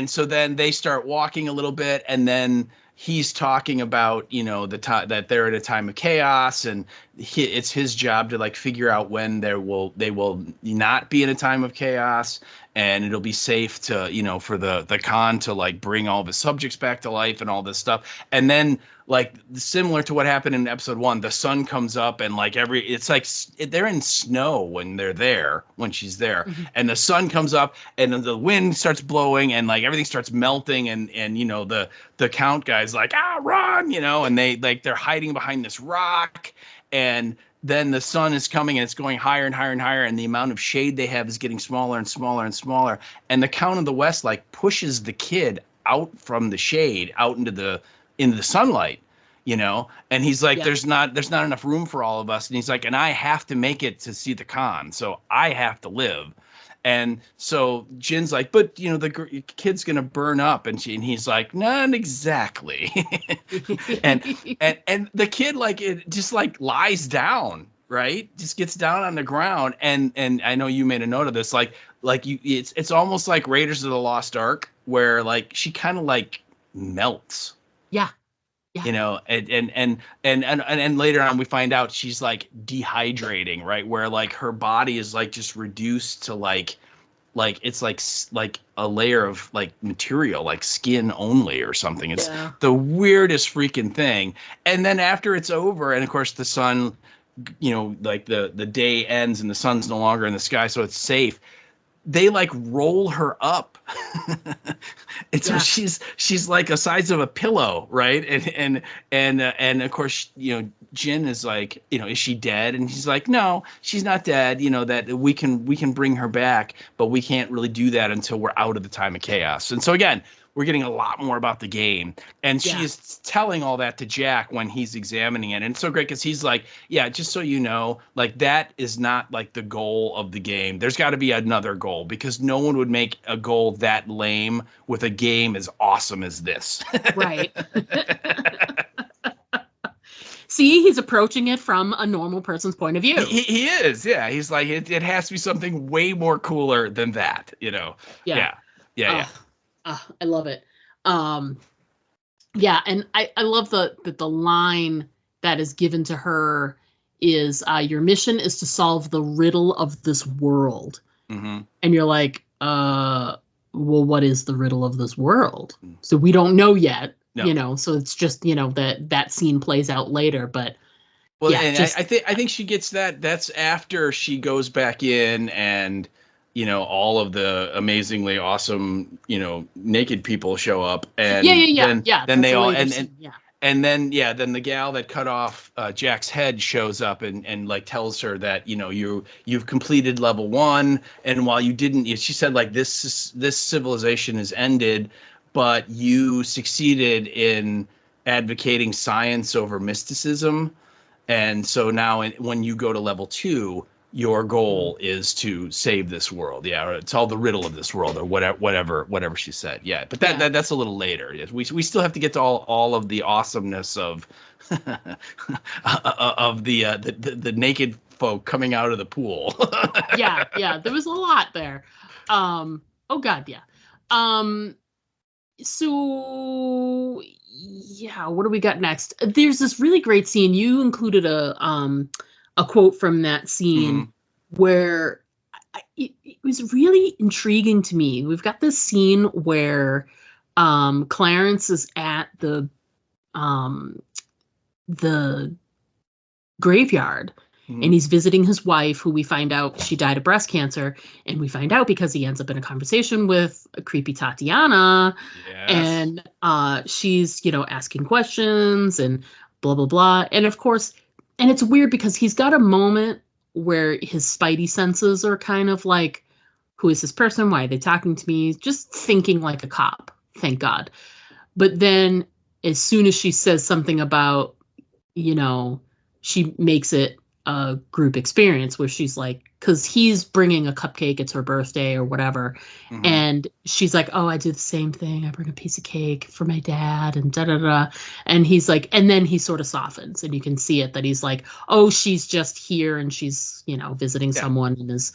so then they start walking a little bit, and then he's talking about, the time that they're at a time of chaos, and it's his job to like figure out when they will not be in a time of chaos, and it'll be safe to, for the Khan to like bring all the subjects back to life and all this stuff. And then like similar to what happened in episode 1, the sun comes up, and like it's like they're in snow when she's there, and the sun comes up, and then the wind starts blowing, and like everything starts melting, and the Count guy's like, run, and they're hiding behind this rock, and then the sun is coming, and it's going higher and higher and higher, and the amount of shade they have is getting smaller and smaller and smaller, and the Count of the West like pushes the kid out from the shade out into the sunlight, and he's like, there's not enough room for all of us, and he's like, and I have to make it to see the Khan, so I have to live. And so Jin's like, but the kid's gonna burn up, and he's like, not exactly. and the kid it just lies down, right? Just gets down on the ground, and I know you made a note of this, it's almost like Raiders of the Lost Ark, where she kind of melts. Yeah. And later on we find out she's dehydrating, right? Where her body is just reduced to it's like a layer of material, skin only or something. It's the weirdest freaking thing. And then after it's over, and of course the sun, the day ends and the sun's no longer in the sky, so it's safe. They roll her up. And so she's like the size of a pillow, right? And of course, Jin is like, is she dead? And he's like, no, she's not dead. That we can bring her back, but we can't really do that until we're out of the time of chaos. And so again, we're getting a lot more about the game, and she's telling all that to Jack when he's examining it. And it's so great because he's like, yeah, just so you know, that is not the goal of the game. There's got to be another goal, because no one would make a goal that lame with a game as awesome as this. Right. See, he's approaching it from a normal person's point of view. He is, yeah. He's like, it has to be something way more cooler than that, Yeah. I love it. And I love the line that is given to her is, your mission is to solve the riddle of this world. Mm-hmm. And you're like, well, what is the riddle of this world? So we don't know yet, so it's just, that scene plays out later, but well, yeah, and I think she gets that. That's after she goes back in, and all of the amazingly awesome, naked people show up, and then they all And then then the gal that cut off Jack's head shows up and like tells her that you've completed level 1, and while you didn't, she said like this civilization is ended, but you succeeded in advocating science over mysticism, and so now when you go to level 2, your goal is to save this world. Yeah, or solve the riddle of this world, or whatever she said. Yeah, but that's a little later. We still have to get to all of the awesomeness of of the naked folk coming out of the pool. yeah, there was a lot there. Oh God, yeah. So yeah, what do we got next? There's this really great scene. You included a quote from that scene where it was really intriguing to me. We've got this scene where Clarence is at the graveyard, and he's visiting his wife, who we find out she died of breast cancer, and we find out because he ends up in a conversation with a creepy Tatiana, and she's asking questions and blah blah blah, and of course. And it's weird because he's got a moment where his spidey senses are kind of like, who is this person? Why are they talking to me? Just thinking like a cop, thank God. But then as soon as she says something about, she makes it a group experience where she's like, because he's bringing a cupcake, it's her birthday or whatever. And she's like, oh, I do the same thing. I bring a piece of cake for my dad and da-da-da. And he's like, and then he sort of softens, and you can see it that he's like, oh, she's just here and she's, visiting someone and is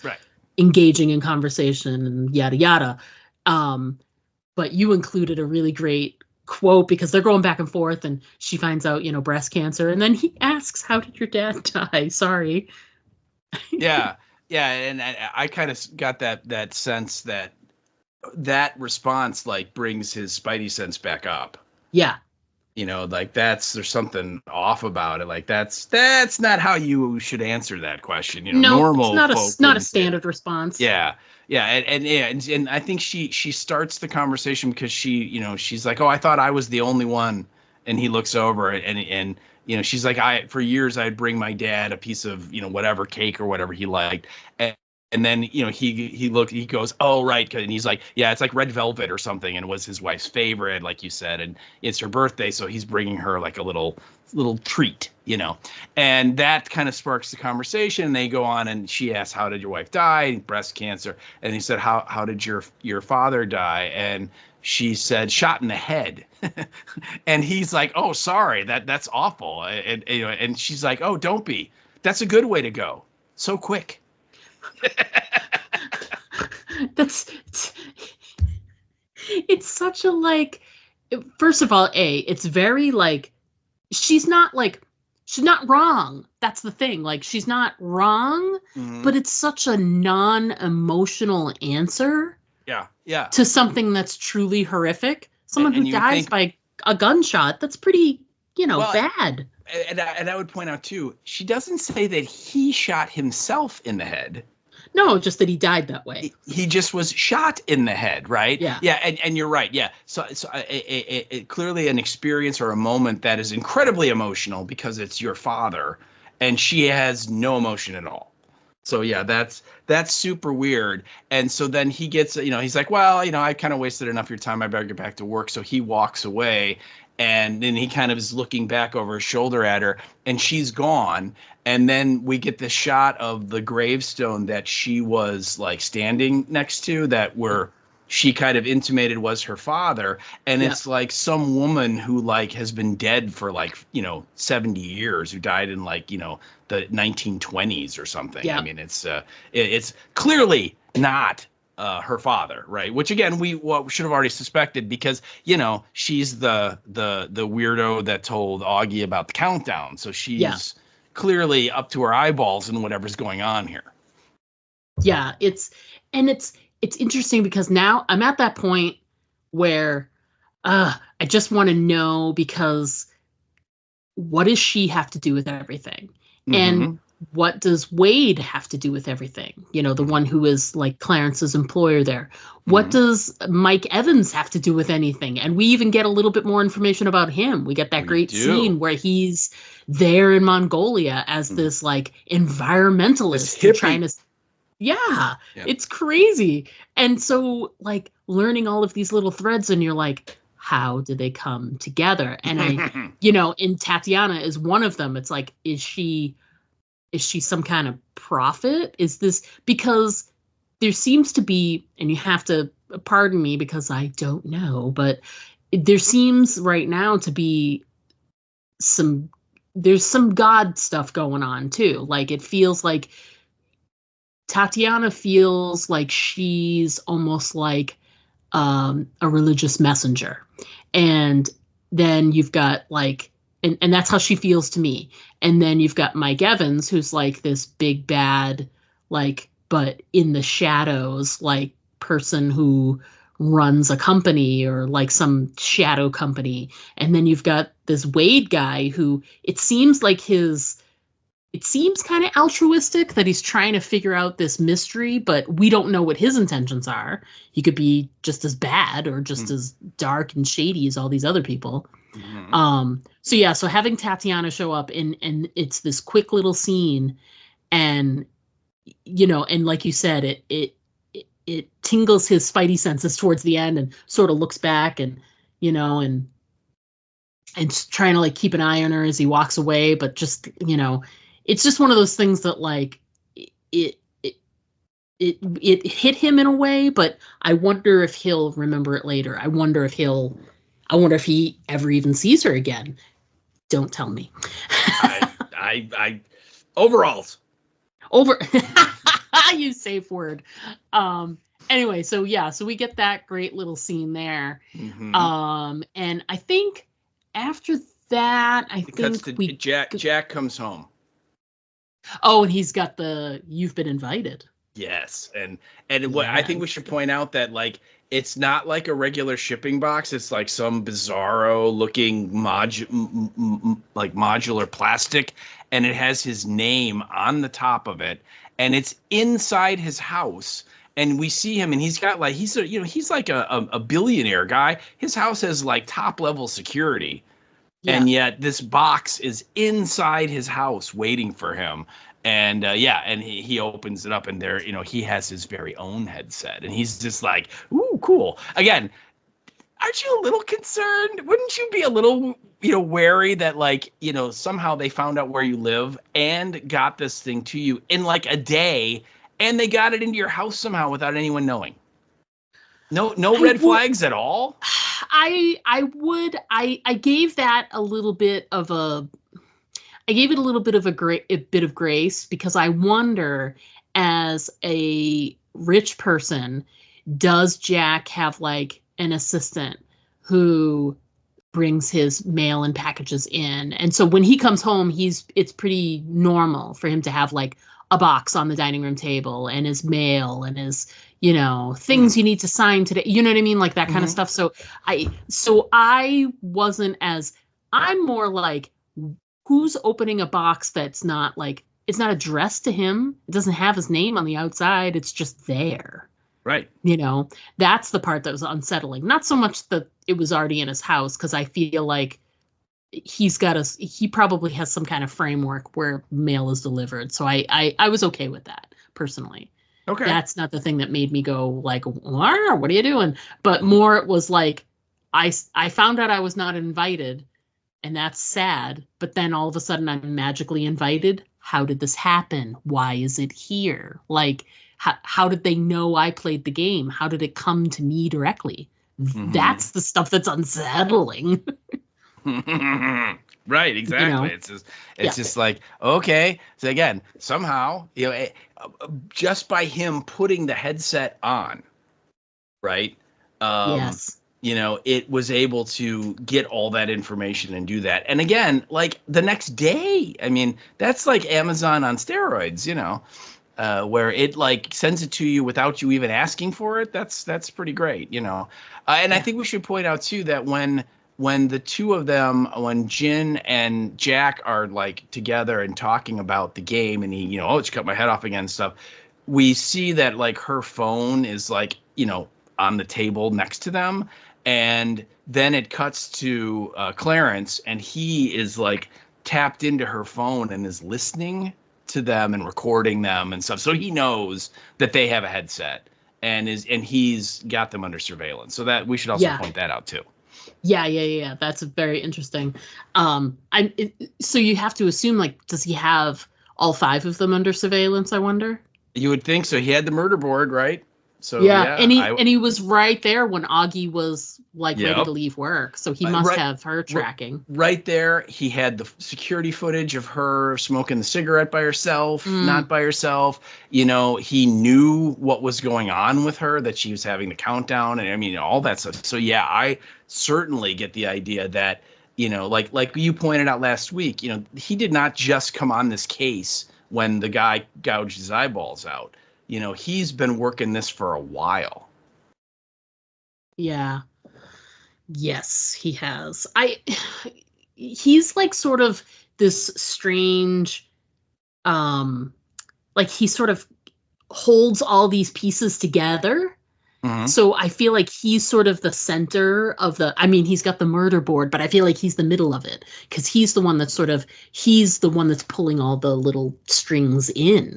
engaging in conversation and yada, yada. But you included a really great quote because they're going back and forth, and she finds out, breast cancer. And then he asks, how did your dad die? Sorry. Yeah, and I kind of got that sense that response like brings his spidey sense back up. Yeah. Like there's something off about it. Like that's not how you should answer that question. No, normal. It's not a standard response. Yeah. And I think she starts the conversation because she's like, oh, I thought I was the only one, and he looks over and she's like, for years I'd bring my dad a piece of whatever cake or whatever he liked, and then he goes, oh right, and he's like, yeah, it's like red velvet or something, and it was his wife's favorite, like you said, and it's her birthday, so he's bringing her like a little treat, and that kind of sparks the conversation. And they go on, and she asks, how did your wife die? Breast cancer. And he said, how did your father die? And she said, shot in the head. And he's like, oh, sorry, that's awful. And she's like, oh, don't be. That's a good way to go. So quick. It's such a like. First of all, it's very like she's not wrong. That's the thing. Like she's not wrong, but it's such a non-emotional answer. Yeah. To something that's truly horrific. Someone who dies by a gunshot. That's pretty, bad. And I would point out too, she doesn't say that he shot himself in the head. No, just that he died that way. He just was shot in the head, right? Yeah. Yeah, and you're right. Yeah. So clearly an experience or a moment that is incredibly emotional because it's your father, and she has no emotion at all. So yeah, that's super weird. And so then he gets, he's like, well, I kind of wasted enough of your time. I better get back to work. So he walks away. And then he kind of is looking back over his shoulder at her, and she's gone. And then we get the shot of the gravestone that she was like standing next to, she kind of intimated was her father. And it's like some woman who like has been dead for 70 years, who died in the 1920s or something. Yeah. I mean, it's clearly not her father, right? Which again, we should have already suspected because she's the weirdo that told Augie about the countdown, so she's clearly up to her eyeballs in whatever's going on here. Yeah, it's interesting because now I'm at that point where I just want to know, because what does she have to do with everything? And what does Wade have to do with everything? You know, the one who is like Clarence's employer there. What does Mike Evans have to do with anything? And we even get a little bit more information about him. We get that great scene where he's there in Mongolia as this like environmentalist trying to it's crazy. And so like learning all of these little threads, and you're like, how did they come together? And I, you know, and Tatiana is one of them. It's like, is she some kind of prophet? Is this, because there seems to be, and you have to pardon me because I don't know, but there seems right now to be there's some God stuff going on too. Like it feels like Tatiana feels like she's almost like a religious messenger. And then you've got like, and that's how she feels to me. And then you've got Mike Evans, who's like this big bad, like, but in the shadows, like person who runs a company or like some shadow company. And then you've got this Wade guy who it seems kind of altruistic, that he's trying to figure out this mystery, but we don't know what his intentions are. He could be just as bad or just as dark and shady as all these other people. So having Tatiana show up and it's this quick little scene, and you know, and like you said, it tingles his spidey senses towards the end, and sort of looks back, and you know, and trying to like keep an eye on her as he walks away, but just, you know, it's just one of those things that like it hit him in a way, but I wonder if he'll remember it later. I wonder if he ever even sees her again. Don't tell me. I overalls. You safe word. Anyway, so we get that great little scene there. And I think after that, Jack comes home. Oh, and he's got you've been invited. Yes. And what I think we should point out that like it's not like a regular shipping box. It's like some bizarro looking modular plastic, and it has his name on the top of it, and it's inside his house. And we see him, and he's got like he's like a billionaire guy. His house has like top level security. Yeah. And yet this box is inside his house waiting for him. And and he opens it up, and there, you know, he has his very own headset, and he's just like, ooh, cool. Again, aren't you a little concerned? Wouldn't you be a little, you know, wary that like, you know, somehow they found out where you live and got this thing to you in like a day, and they got it into your house somehow without anyone knowing? No red flags at all? I gave that a little bit of a bit of grace, because I wonder, as a rich person, does Jack have like an assistant who brings his mail and packages in? And so when he comes home, it's pretty normal for him to have like a box on the dining room table and his mail and his, you know, things you need to sign today. You know what I mean? Like that kind of stuff. So I wasn't as, I'm more like, who's opening a box that's not like, it's not addressed to him. It doesn't have his name on the outside. It's just there. Right. You know, that's the part that was unsettling. Not so much that it was already in his house, because I feel like he probably has some kind of framework where mail is delivered. So I was okay with that personally. Okay. That's not the thing that made me go like, what are you doing? But more it was like, I found out I was not invited, and that's sad. But then all of a sudden I'm magically invited. How did this happen? Why is it here? Like, how did they know I played the game? How did it come to me directly? That's the stuff that's unsettling. Right, exactly. You know? It's just like, okay. So again, somehow, you know, just by him putting the headset on, right? Yes. You know, it was able to get all that information and do that. And again, like the next day, I mean, that's like Amazon on steroids, you know, where it like sends it to you without you even asking for it. That's pretty great, you know. And I think we should point out too that when when the two of them, when Jin and Jack are like together and talking about the game, and he, oh, she cut my head off again and stuff, we see that like her phone is like, on the table next to them. And then it cuts to Clarence, and he is like tapped into her phone and is listening to them and recording them and stuff. So he knows that they have a headset and he's got them under surveillance. So that we should also point that out too. Yeah. That's very interesting. So you have to assume, like, does he have all 5 of them under surveillance, I wonder? You would think so. He had the murder board, right? So and he was right there when Augie was like ready to leave work. So he must have her tracking. Right there, he had the security footage of her smoking the cigarette by herself, not by herself. He knew what was going on with her, that she was having the countdown, and I mean all that stuff. So yeah, I certainly get the idea that like you pointed out last week, he did not just come on this case when the guy gouged his eyeballs out. He's been working this for a while. Yeah. Yes, he has. He's like sort of this strange, like he sort of holds all these pieces together. Mm-hmm. So I feel like he's sort of the center of he's got the murder board, but I feel like he's the middle of it because he's the one that's pulling all the little strings in,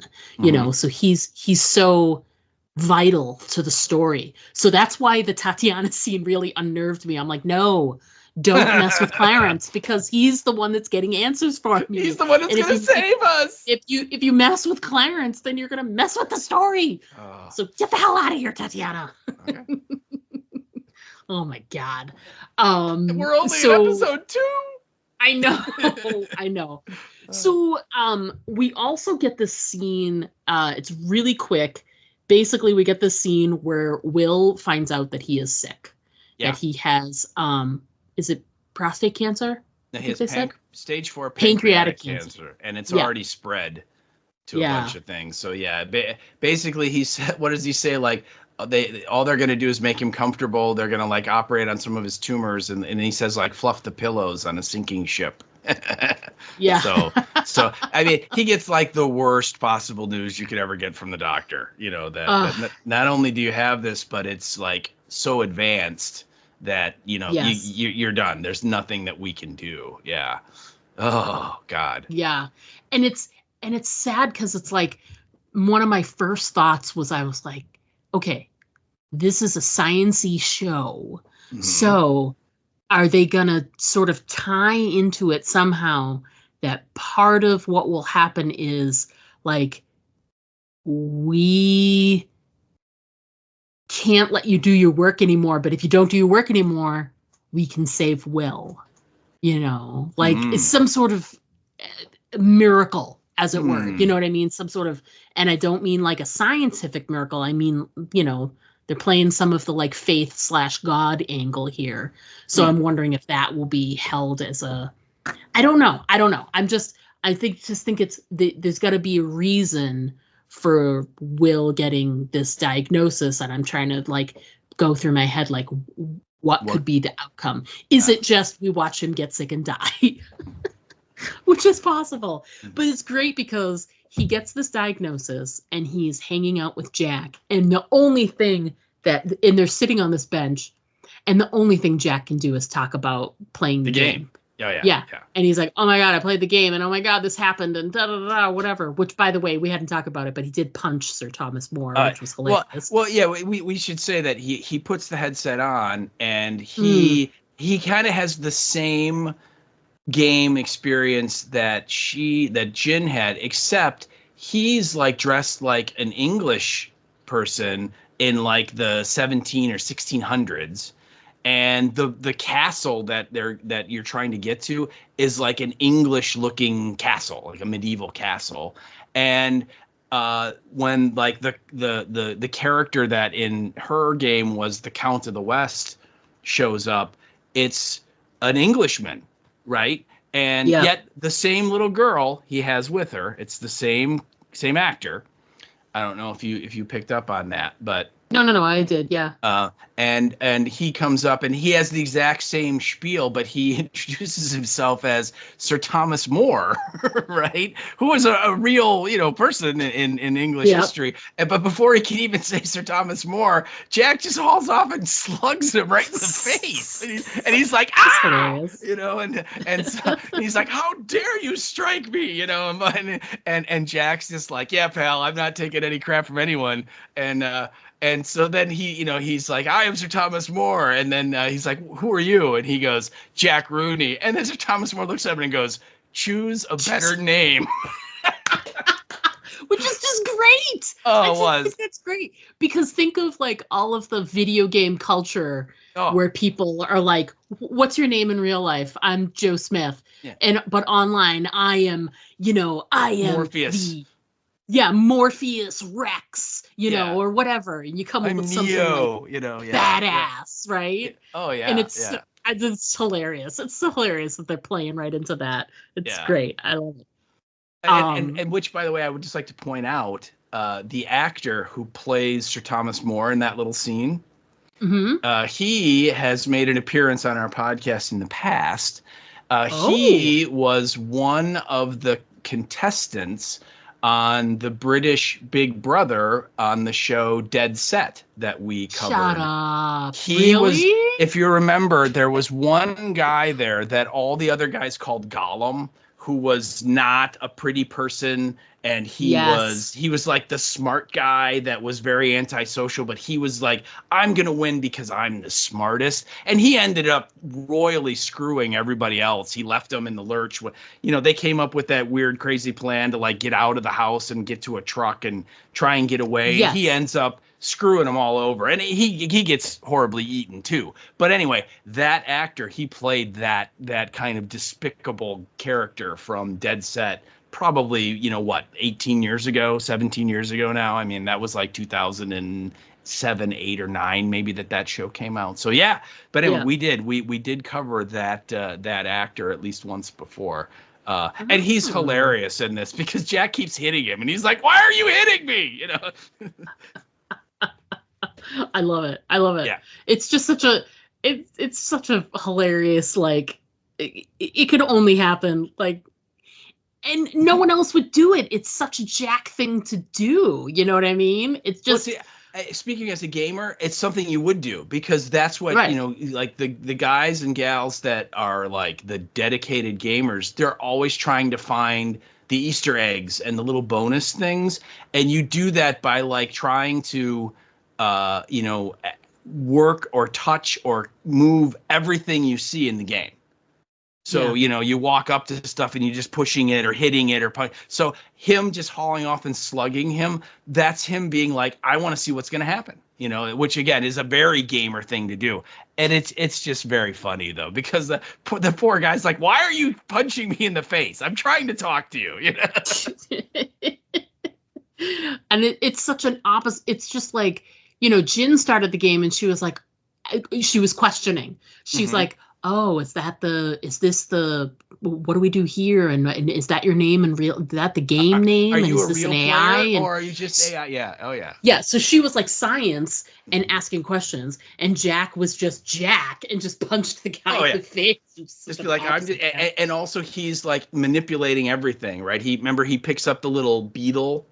so he's so vital to the story. So that's why the Tatiana scene really unnerved me. I'm like, no, don't mess with Clarence because he's the one that's getting answers for me. He's the one that's going to save us. If you mess with Clarence, then you're going to mess with the story. So get the hell out of here, Tatiana. Okay. Oh my God. We're only in episode 2. I know. So we also get this scene. It's really quick. Basically, we get this scene where Will finds out that he is sick. Yeah. That he has is it prostate cancer? He has stage 4 pancreatic cancer, and it's already spread to a bunch of things. So basically he said, what does he say? Like all they're going to do is make him comfortable. They're going to like operate on some of his tumors, and he says like fluff the pillows on a sinking ship. Yeah. So I mean, he gets like the worst possible news you could ever get from the doctor. That not only do you have this, but it's like so advanced that you're done. There's nothing that we can do. Yeah. Oh God. Yeah. And it's sad because it's like one of my first thoughts was I was like, okay, this is a science-y show. Mm-hmm. So are they gonna sort of tie into it somehow that part of what will happen is like we can't let you do your work anymore, but if you don't do your work anymore, we can save Will. It's some sort of miracle, as it were. You know what I mean? Some sort of, and I don't mean like a scientific miracle. I mean, they're playing some of the like faith/God angle here. So I'm wondering if that will be held as a, I don't know. I think it's there's got to be a reason for Will getting this diagnosis, and I'm trying to like go through my head like what could be the outcome. Is it just we watch him get sick and die? Which is possible. But it's great because he gets this diagnosis and he's hanging out with Jack, and the only thing and they're sitting on this bench, and the only thing Jack can do is talk about playing the game. Yeah. And he's like, oh my God, I played the game, and oh my God, this happened, and whatever. Which, by the way, we hadn't talked about it, but he did punch Sir Thomas More, which was hilarious. Well, yeah, we should say that he puts the headset on, and he kind of has the same game experience that Jin had, except he's like dressed like an English person in like the 17 or 1600s. And the castle that you're trying to get to is like an English looking castle, like a medieval castle. And when like the character that in her game was the Count of the West shows up, it's an Englishman, right? And yet the same little girl he has with her, it's the same actor. I don't know if you picked up on that, but No, I did, yeah. And he comes up and he has the exact same spiel, but he introduces himself as Sir Thomas More, right? Who was a real, person in English history. But before he can even say Sir Thomas More, Jack just hauls off and slugs him right in the face, and he's like, ah, and so he's like, how dare you strike me, and Jack's just like, yeah, pal, I'm not taking any crap from anyone, and so then he's like, I am Sir Thomas More. And then he's like, who are you? And he goes, Jack Rooney. And then Sir Thomas More looks at him and goes, choose a better name. Which is just great. Oh, it was. That's great. Because think of like all of the video game culture where people are like, what's your name in real life? I'm Joe Smith. Yeah. But online, I am Morpheus. Morpheus Rex, or whatever, and you come up with something Neo, badass, right? Yeah. Oh yeah, and it's hilarious. It's so hilarious that they're playing right into that. It's great. I love it. And which, by the way, I would just like to point out, the actor who plays Sir Thomas More in that little scene, he has made an appearance on our podcast in the past. He was one of the contestants on the British Big Brother on the show Dead Set that we covered. Shut up. He was, if you remember, there was one guy there that all the other guys called Gollum, who was not a pretty person, and he was like the smart guy that was very antisocial, but he was like, I'm gonna win because I'm the smartest, and he ended up royally screwing everybody else. He left them in the lurch. They came up with that weird crazy plan to like get out of the house and get to a truck and try and get away. Yes. He ends up screwing them all over, and he gets horribly eaten too. But anyway, that actor, he played that kind of despicable character from Dead Set probably 18 years ago, 17 years ago now. I mean, that was like 2007, 8 or 9 maybe that show came out. So yeah, but anyway, we did cover that actor at least once before. And he's hilarious in this because Jack keeps hitting him and he's like, why are you hitting me? I love it. Yeah. It's just such a hilarious, like, it could only happen, like, and no one else would do it. It's such a Jack thing to do. You know what I mean? It's just speaking as a gamer, it's something you would do because that's what, like the guys and gals that are like the dedicated gamers, they're always trying to find the Easter eggs and the little bonus things. And you do that by like trying to, work or touch or move everything you see in the game. So, you walk up to stuff and you're just pushing it or hitting it so him just hauling off and slugging him, that's him being like, I want to see what's going to happen, which again is a very gamer thing to do. And it's just very funny though, because the poor guy's like, why are you punching me in the face? I'm trying to talk to you, And it's such an opposite. It's just like, Jin started the game and she was like, she was questioning. She's like, oh, is this the, what do we do here? And is that your name and is that the game name? Are you and is this an AI? Or are you just AI? Yeah. Oh yeah. Yeah. So she was like science and asking questions, and Jack was just Jack and just punched the guy in the face. Just be like, and also he's like manipulating everything, right? He picks up the little beetle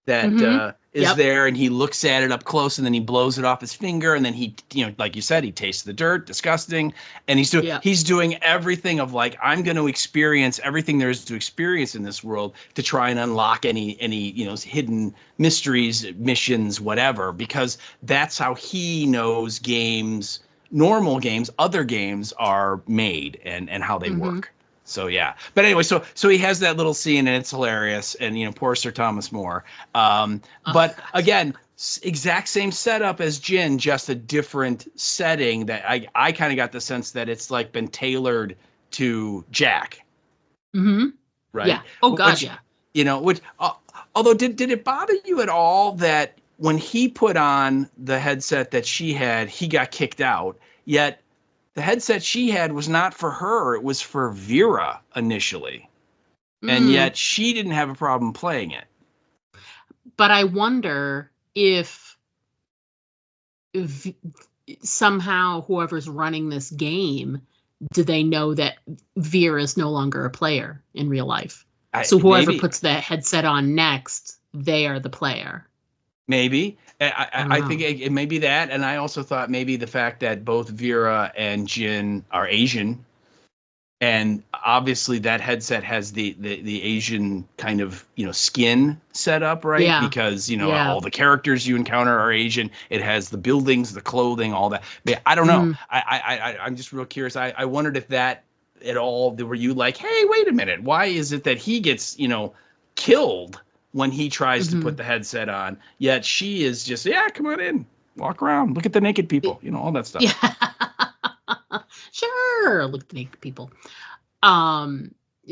that is there, and he looks at it up close, and then he blows it off his finger, and then he, like you said, he tastes the dirt, disgusting, and he's doing everything of like, I'm going to experience everything there is to experience in this world to try and unlock any hidden mysteries, missions, whatever, because that's how he knows games, normal games, other games are made and how they work. So yeah, but anyway, so he has that little scene and it's hilarious, and poor Sir Thomas More. But again, exact same setup as Jin, just a different setting. That I kind of got the sense that it's like been tailored to Jack. Right. Yeah. Oh God. Which although did it bother you at all that when he put on the headset that she had, he got kicked out, yet the headset she had was not for her. It was for Vera initially. And yet she didn't have a problem playing it. But I wonder if somehow whoever's running this game, do they know that Vera is no longer a player in real life? So whoever puts the headset on next, they are the player. Maybe. I think it may be that. And I also thought maybe the fact that both Vera and Jin are Asian. And obviously that headset has the Asian kind of, skin set up, right? Yeah. Because, all the characters you encounter are Asian. It has the buildings, the clothing, all that. But I don't know. I'm just real curious. I wondered if that at all, were you like, hey, wait a minute. Why is it that he gets, killed when he tries to put the headset on? Yet she is just, come on in, walk around, look at the naked people, all that stuff. Yeah. Sure, look at the naked people.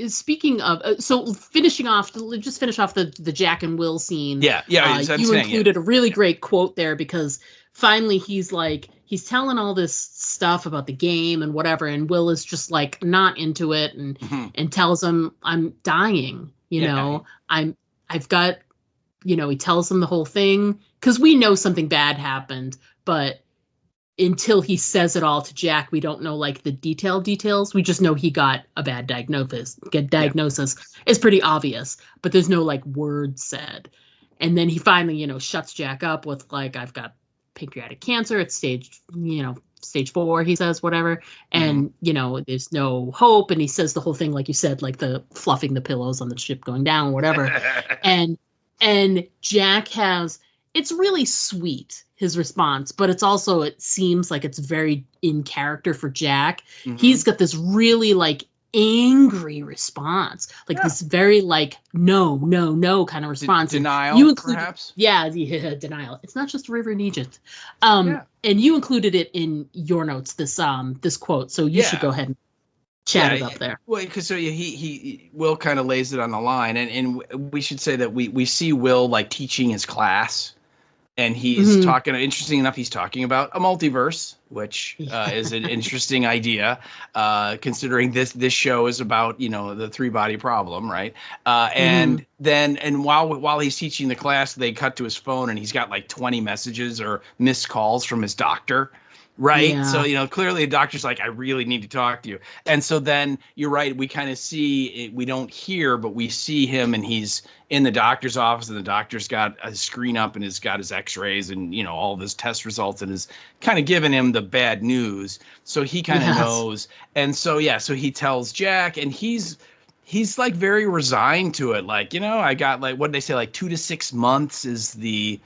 Speaking of, so finishing off, just finish off the Jack and Will scene. Yeah. You included a really great quote there, because finally he's telling all this stuff about the game and whatever, and Will is just like not into it, and tells him, I'm dying, I've got, he tells him the whole thing, because we know something bad happened, but until he says it all to Jack, we don't know like the details. We just know he got a bad diagnosis. It's pretty obvious, but there's no like words said. And then he finally, shuts Jack up with like, I've got pancreatic cancer. It's stage 4, he says, whatever. And, there's no hope. And he says the whole thing, like you said, like the fluffing the pillows on the ship going down, whatever. and Jack it's really sweet, his response, but it seems like it's very in character for Jack. He's got this really like angry response, like this very like no kind of response. Denial, perhaps? Yeah, denial. It's not just a river in Egypt. And you included it in your notes, this quote, so you should go ahead and chat it up there. Well, because he Will kind of lays it on the line, and we should say that we see Will like teaching his class. And he's talking, interesting enough, he's talking about a multiverse, which is an interesting idea, considering this show is about, the 3-body problem, right? And while he's teaching the class, they cut to his phone and he's got like 20 messages or missed calls from his doctor. Right. Yeah. So, clearly the doctor's like, I really need to talk to you. And so then you're right. We kind of see it, we don't hear, but we see him, and he's in the doctor's office, and the doctor's got a screen up and has got his x-rays and, all of his test results, and is kind of giving him the bad news. So he kind of knows. And so, so he tells Jack, and he's like very resigned to it. Like, I got like, what did they say? Like 2 to 6 months is the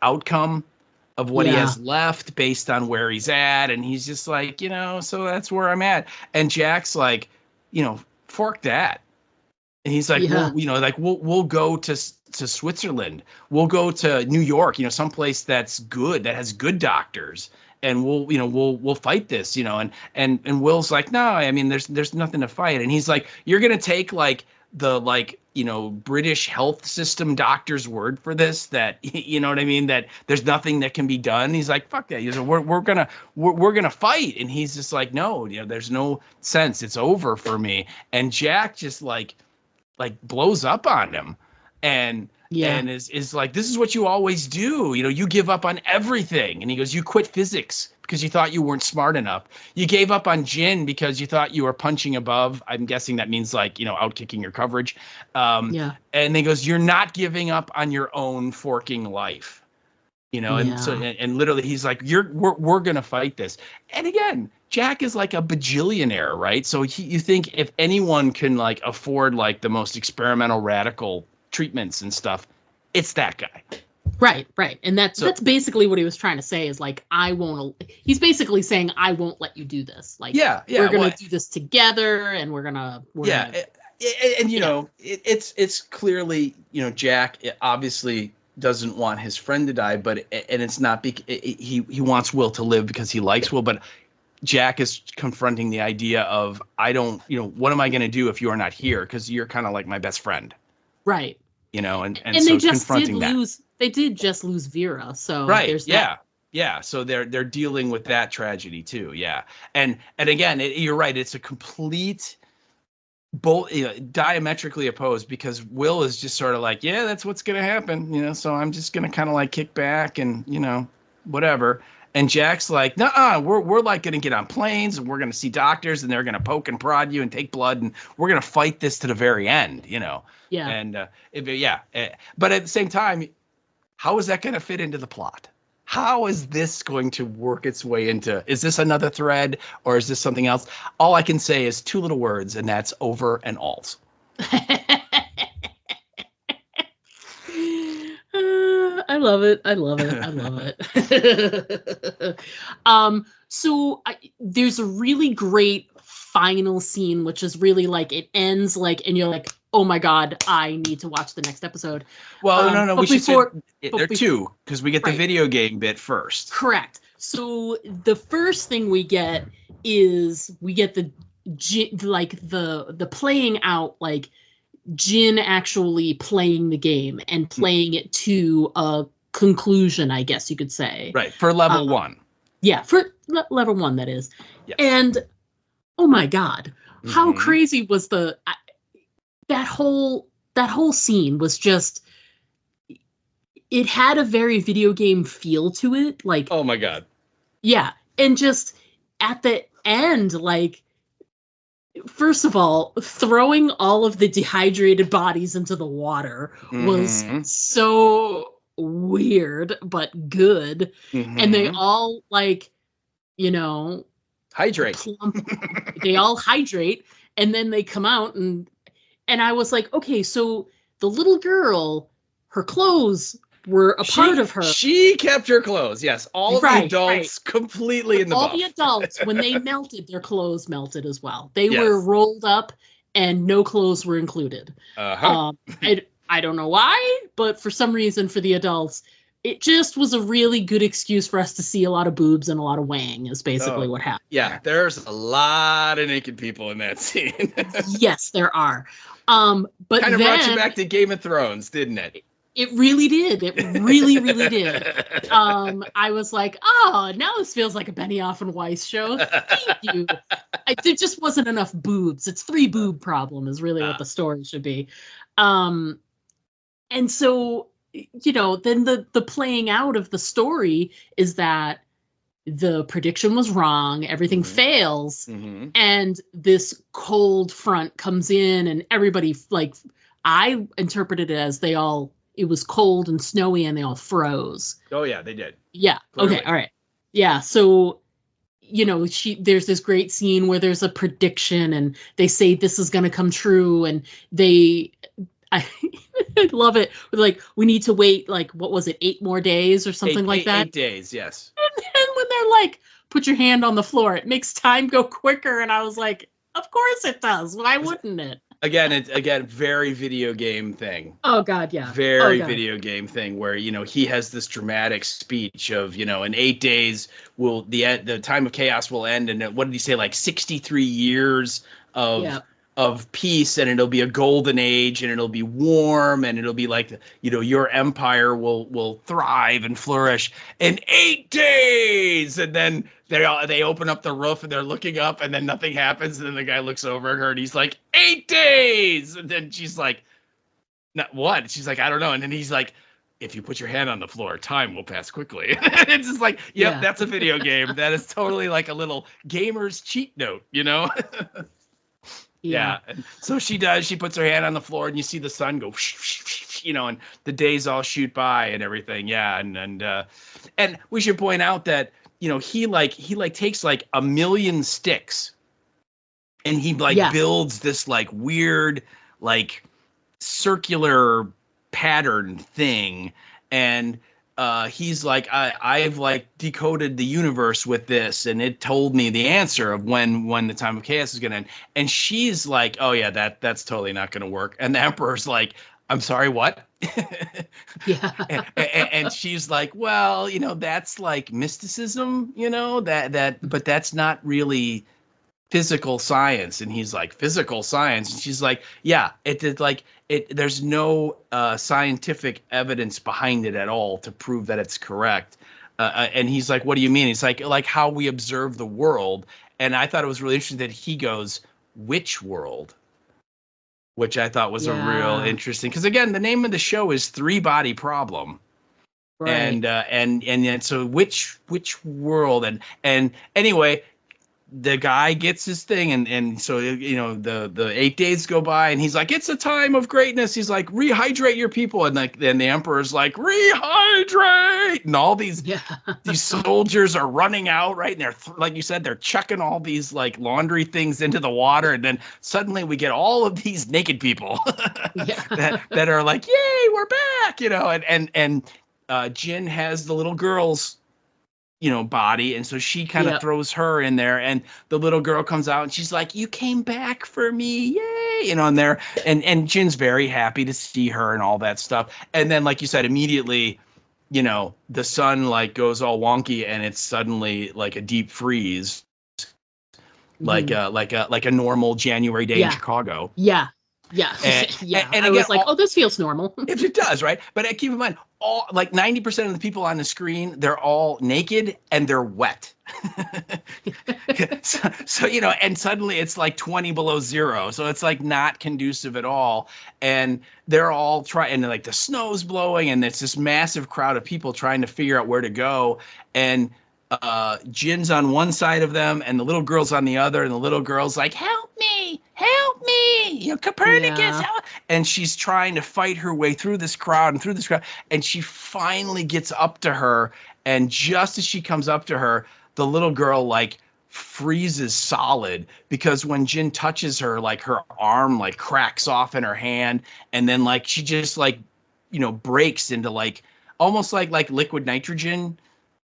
outcome of what he has left based on where he's at. And he's just like, so that's where I'm at. And Jack's like, fork that. And he's like, well, we'll go to Switzerland. We'll go to New York, someplace that's good, that has good doctors. And we'll fight this, and Will's like, no, I mean, there's nothing to fight. And he's like, you're going to take like the British health system doctor's word for this, that, you know what I mean, that there's nothing that can be done. He's like, fuck that. He's like, we're gonna fight. And he's just like, no, there's no sense. It's over for me. And Jack just like blows up on him, and is like, this is what you always do. You give up on everything. And he goes, you quit physics because you thought you weren't smart enough. You gave up on Jin because you thought you were punching above. I'm guessing that means like, out-kicking your coverage. And he goes, you're not giving up on your own forking life. And so, and literally he's like, we're going to fight this. And again, Jack is like a bajillionaire, right? So you think if anyone can like afford like the most experimental radical treatments and stuff, it's that guy. Right. And that's basically what he was trying to say, is like, he's basically saying, I won't let you do this. Like, we're going to do this together, and we're going to. It's clearly, Jack obviously doesn't want his friend to die, but it's not he wants Will to live because he likes Will, but Jack is confronting the idea of, I don't, what am I going to do if you're not here? Because you're kind of like my best friend. Right. And so they just confronting did lose. They did just lose Vera, so there's that. Yeah. So they're dealing with that tragedy too. Yeah. And again, you're right. It's a complete both diametrically opposed, because Will is just sort of like, yeah, that's what's going to happen. So I'm just going to kind of like kick back and, whatever. And Jack's like, "Nuh-uh, we're like gonna get on planes and we're gonna see doctors and they're gonna poke and prod you and take blood and we're gonna fight this to the very end, you know." Yeah. And but at the same time, how is that gonna fit into the plot? How is this going to work its way into? Is this another thread or is this something else? All I can say is 2 little words, and that's over and alls. I love it. I love it. I love it. So there's a really great final scene, which is really like it ends like, and you're like, oh my God, I need to watch the next episode. Well, no, we should say there are 2 because we get the right. video game bit first. Correct. So the first thing we get is we get the playing out, like Jin actually playing the game and playing it to a conclusion, I guess you could say. Right, for level 1. Yeah, for level 1, that is. Yes. And oh my God, how crazy was that whole scene was just, it had a very video game feel to it. Like, oh my God. Yeah. And just at the end, like, first of all, throwing all of the dehydrated bodies into the water was so weird, but good. And they all, like, you know, hydrate. They all hydrate, and then they come out, and I was like, okay, so the little girl, her clothes were a part of her. She kept her clothes. Yes, all of the adults completely in the buff. All the adults, when they melted, their clothes melted as well. They were rolled up, and no clothes were included. I don't know why, but for some reason, for the adults, it just was a really good excuse for us to see a lot of boobs and a lot of wang is basically what happened. Yeah, there's a lot of naked people in that scene. Yes, there are. But kind of brought you back to Game of Thrones, didn't it? It really did. It really, really did. I was like, oh, now this feels like a Benioff and Weiss show. Thank you. There just wasn't enough boobs. It's 3 boob problem is really what the story should be. And so, you know, then the playing out of the story is that the prediction was wrong, everything fails, and this cold front comes in, and everybody, like, I interpreted it as it was cold and snowy and they all froze. Oh yeah, they did. Yeah. Clearly. Okay. All right. Yeah. So, you know, there's this great scene where there's a prediction and they say this is going to come true, and I love it. Like, we need to wait, like, what was it, 8 more days or something like that? 8 days, yes. And when they're like, put your hand on the floor, it makes time go quicker. And I was like, of course it does. Why wouldn't it? Again, very video game thing. Oh God, yeah. Very video game thing where, you know, he has this dramatic speech of, you know, in 8 days the time of chaos will end, and what did he say, like 63 years of peace, and it'll be a golden age, and it'll be warm, and it'll be like, you know, your empire will thrive and flourish in 8 days. And then they open up the roof and they're looking up, and then nothing happens, and then the guy looks over at her and he's like, 8 days. And then she's like, not what? She's like, I don't know. And then he's like, if you put your hand on the floor, time will pass quickly. It's just like, yep, that's a video game. That is totally like a little gamer's cheat note, you know? Yeah. And so she does. She puts her hand on the floor, and you see the sun go, you know, and the days all shoot by and everything. Yeah. And we should point out that, you know, he takes like 1 million sticks, and he builds this like weird, like circular pattern thing. And he's like, I've like decoded the universe with this, and it told me the answer of when the time of chaos is going to end. And she's like, oh yeah, that's totally not going to work. And the Emperor's like, I'm sorry, what? Yeah. and she's like, well, you know, that's like mysticism, you know, but that's not really physical science. And he's like, physical science? And she's like, yeah, there's no scientific evidence behind it at all to prove that it's correct. And he's like, what do you mean? He's like how we observe the world. And I thought it was really interesting that he goes, which world? Which I thought was a real interesting, because again, the name of the show is 3 Body Problem. Right. And then so which world and anyway, the guy gets his thing and so the 8 days go by and he's like, it's a time of greatness. He's like, rehydrate your people, and like then the emperor's like, rehydrate, and all these these soldiers are running out, right, and they're like you said, they're chucking all these like laundry things into the water, and then suddenly we get all of these naked people that are like, yay, we're back, and Jin has the little girl's body, and so she kind of throws her in there, and the little girl comes out and she's like, you came back for me, yay, and there, and Jin's very happy to see her and all that stuff. And then, like you said, immediately the sun like goes all wonky and it's suddenly like a deep freeze, like a normal January day in Chicago. And I was like, this feels normal. It does, right? But keep in mind, all like 90% of the people on the screen, they're all naked and they're wet. so and suddenly it's like 20 below zero, so it's like not conducive at all. And they're all trying, and like the snow's blowing, and it's this massive crowd of people trying to figure out where to go. And Jin's on one side of them and the little girl's on the other, and the little girl's like, help me, Copernicus, help. And she's trying to fight her way through this crowd, and she finally gets up to her, and just as she comes up to her, the little girl like freezes solid, because when Jin touches her, like her arm like cracks off in her hand, and then like she just like breaks into like almost like liquid nitrogen.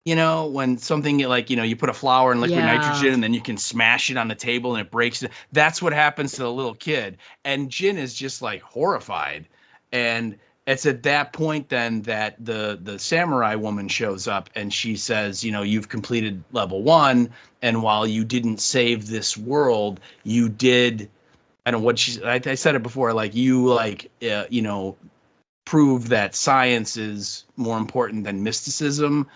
When something like, you put a flour in liquid nitrogen and then you can smash it on the table and it breaks. That's what happens to the little kid. And Jin is just like horrified. And it's at that point then that the samurai woman shows up and she says, you've completed level 1. And while you didn't save this world, you did. I don't know what I said it before, like you prove that science is more important than mysticism.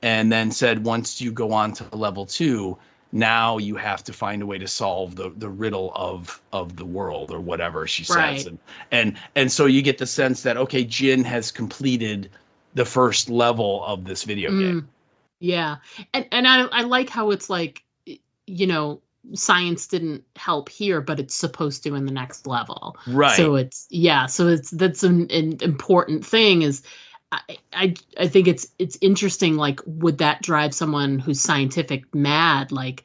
And then said, once you go on to level 2, now you have to find a way to solve the riddle of the world, or whatever she says. And so you get the sense that, okay, Jin has completed the first level of this video game. Yeah. And I like how it's like, science didn't help here, but it's supposed to in the next level. Right. So that's an important thing is, I think it's interesting, like, would that drive someone who's scientific mad, like,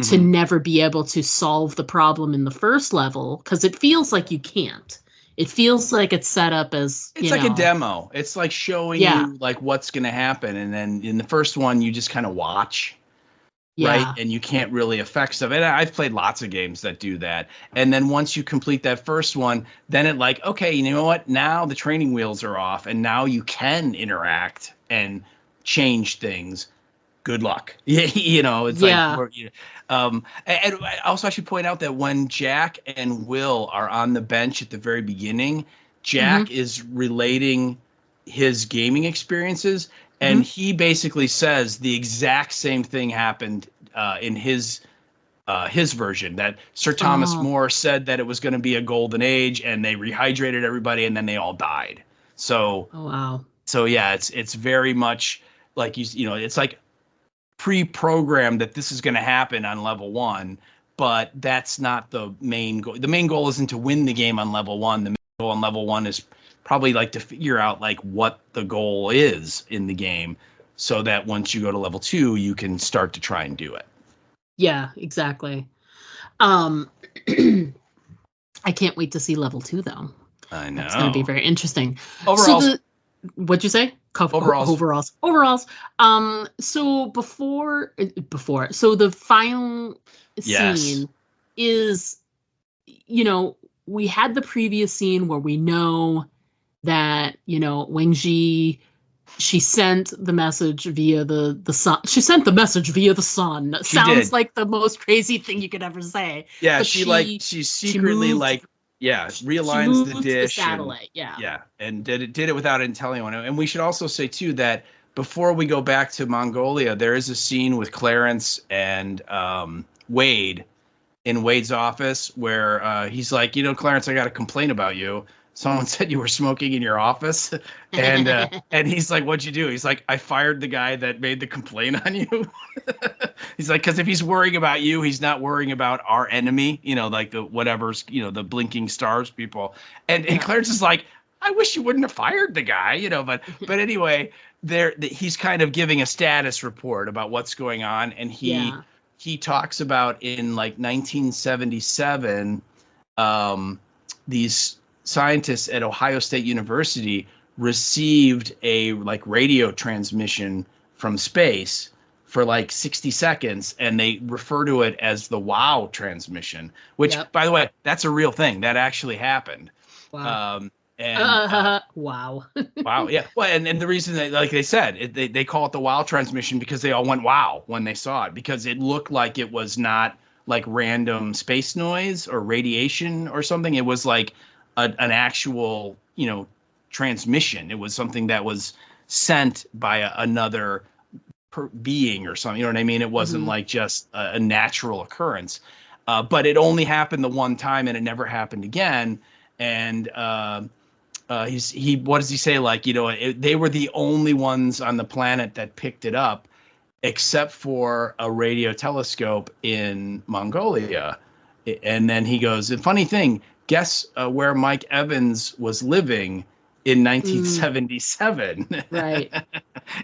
to never be able to solve the problem in the first level? Because it feels like you can't. It feels like it's set up as it's like a demo. It's like showing you like what's going to happen, and then in the first one you just kind of watch. Right. And you can't really affect stuff. And I've played lots of games that do that. And then once you complete that first one, then it like, okay, you know what? Now the training wheels are off and now you can interact and change things. Good luck. It's like, and also I should point out that when Jack and Will are on the bench at the very beginning, Jack is relating his gaming experiences. And he basically says the exact same thing happened in his version, that Sir Thomas More said that it was going to be a golden age, and they rehydrated everybody, and then they all died. So, So yeah, it's very much like it's like pre-programmed that this is going to happen on level 1, but that's not the main goal. The main goal isn't to win the game on level 1. The main goal on level 1 is probably like to figure out like what the goal is in the game, so that once you go to level 2, you can start to try and do it. Yeah, exactly. I can't wait to see level 2 though. I know. It's going to be very interesting. Overalls. What'd you say? Overalls. So so the final scene is, we had the previous scene where we know that, Wangji, she sent the message via the sun. She sent the message via the sun. Sounds like the most crazy thing you could ever say. Yeah, but she secretly realigns the dish. The satellite, and did it without telling anyone. And we should also say too that before we go back to Mongolia, there is a scene with Clarence and Wade in Wade's office where he's like, Clarence, I got a complaint about you. someone said you were smoking in your office. And he's like, what'd you do? He's like, I fired the guy that made the complaint on you. He's like, because if he's worrying about you, he's not worrying about our enemy, like the whatever's, the blinking stars people. And Clarence is like, I wish you wouldn't have fired the guy, but anyway, he's kind of giving a status report about what's going on. And he talks about in like 1977, these scientists at Ohio State University received a like radio transmission from space for like 60 seconds, and they refer to it as the WOW transmission, which, by the way, that's a real thing that actually happened. Wow. Wow. Wow. Yeah. Well, and the reason that, like they said, they call it the WOW transmission because they all went wow when they saw it, because it looked like it was not like random space noise or radiation or something. It was like an actual, transmission. It was something that was sent by another being or something. You know what I mean? It wasn't like just a natural occurrence. But it only happened the one time, and it never happened again. And he what does he say? Like, they were the only ones on the planet that picked it up, except for a radio telescope in Mongolia. And then he goes, the funny thing, guess where Mike Evans was living in 1977. Right.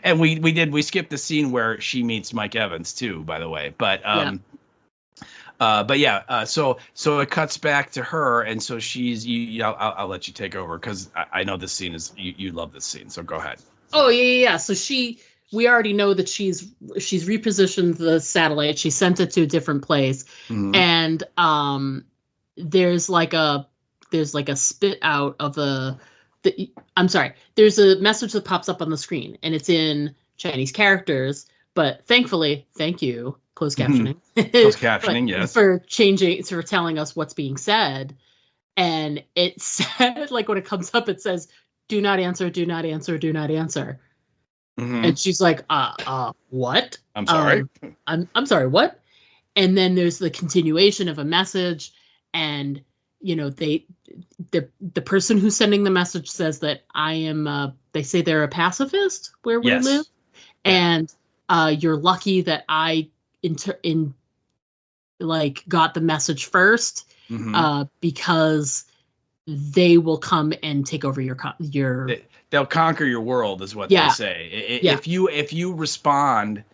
And we skipped the scene where she meets Mike Evans too, by the way. But so it cuts back to her, and so she's I'll let you take over, because I know this scene is you love this scene, so go ahead. Oh yeah. So we already know that she's repositioned the satellite. She sent it to a different place, and there's like a spit out of there's a message that pops up on the screen, and it's in Chinese characters, but thankfully, thank you, closed captioning. Closed captioning, yes. For telling us what's being said. And it said, like, when it comes up, it says, do not answer, do not answer, do not answer. And she's like, what? I'm sorry. I'm sorry, what? And then there's the continuation of a message, and the person who's sending the message says that I am they say they're a pacifist where we live, and you're lucky that I got the message first, because they will come and take over your they'll conquer your world, is what they say. If you respond,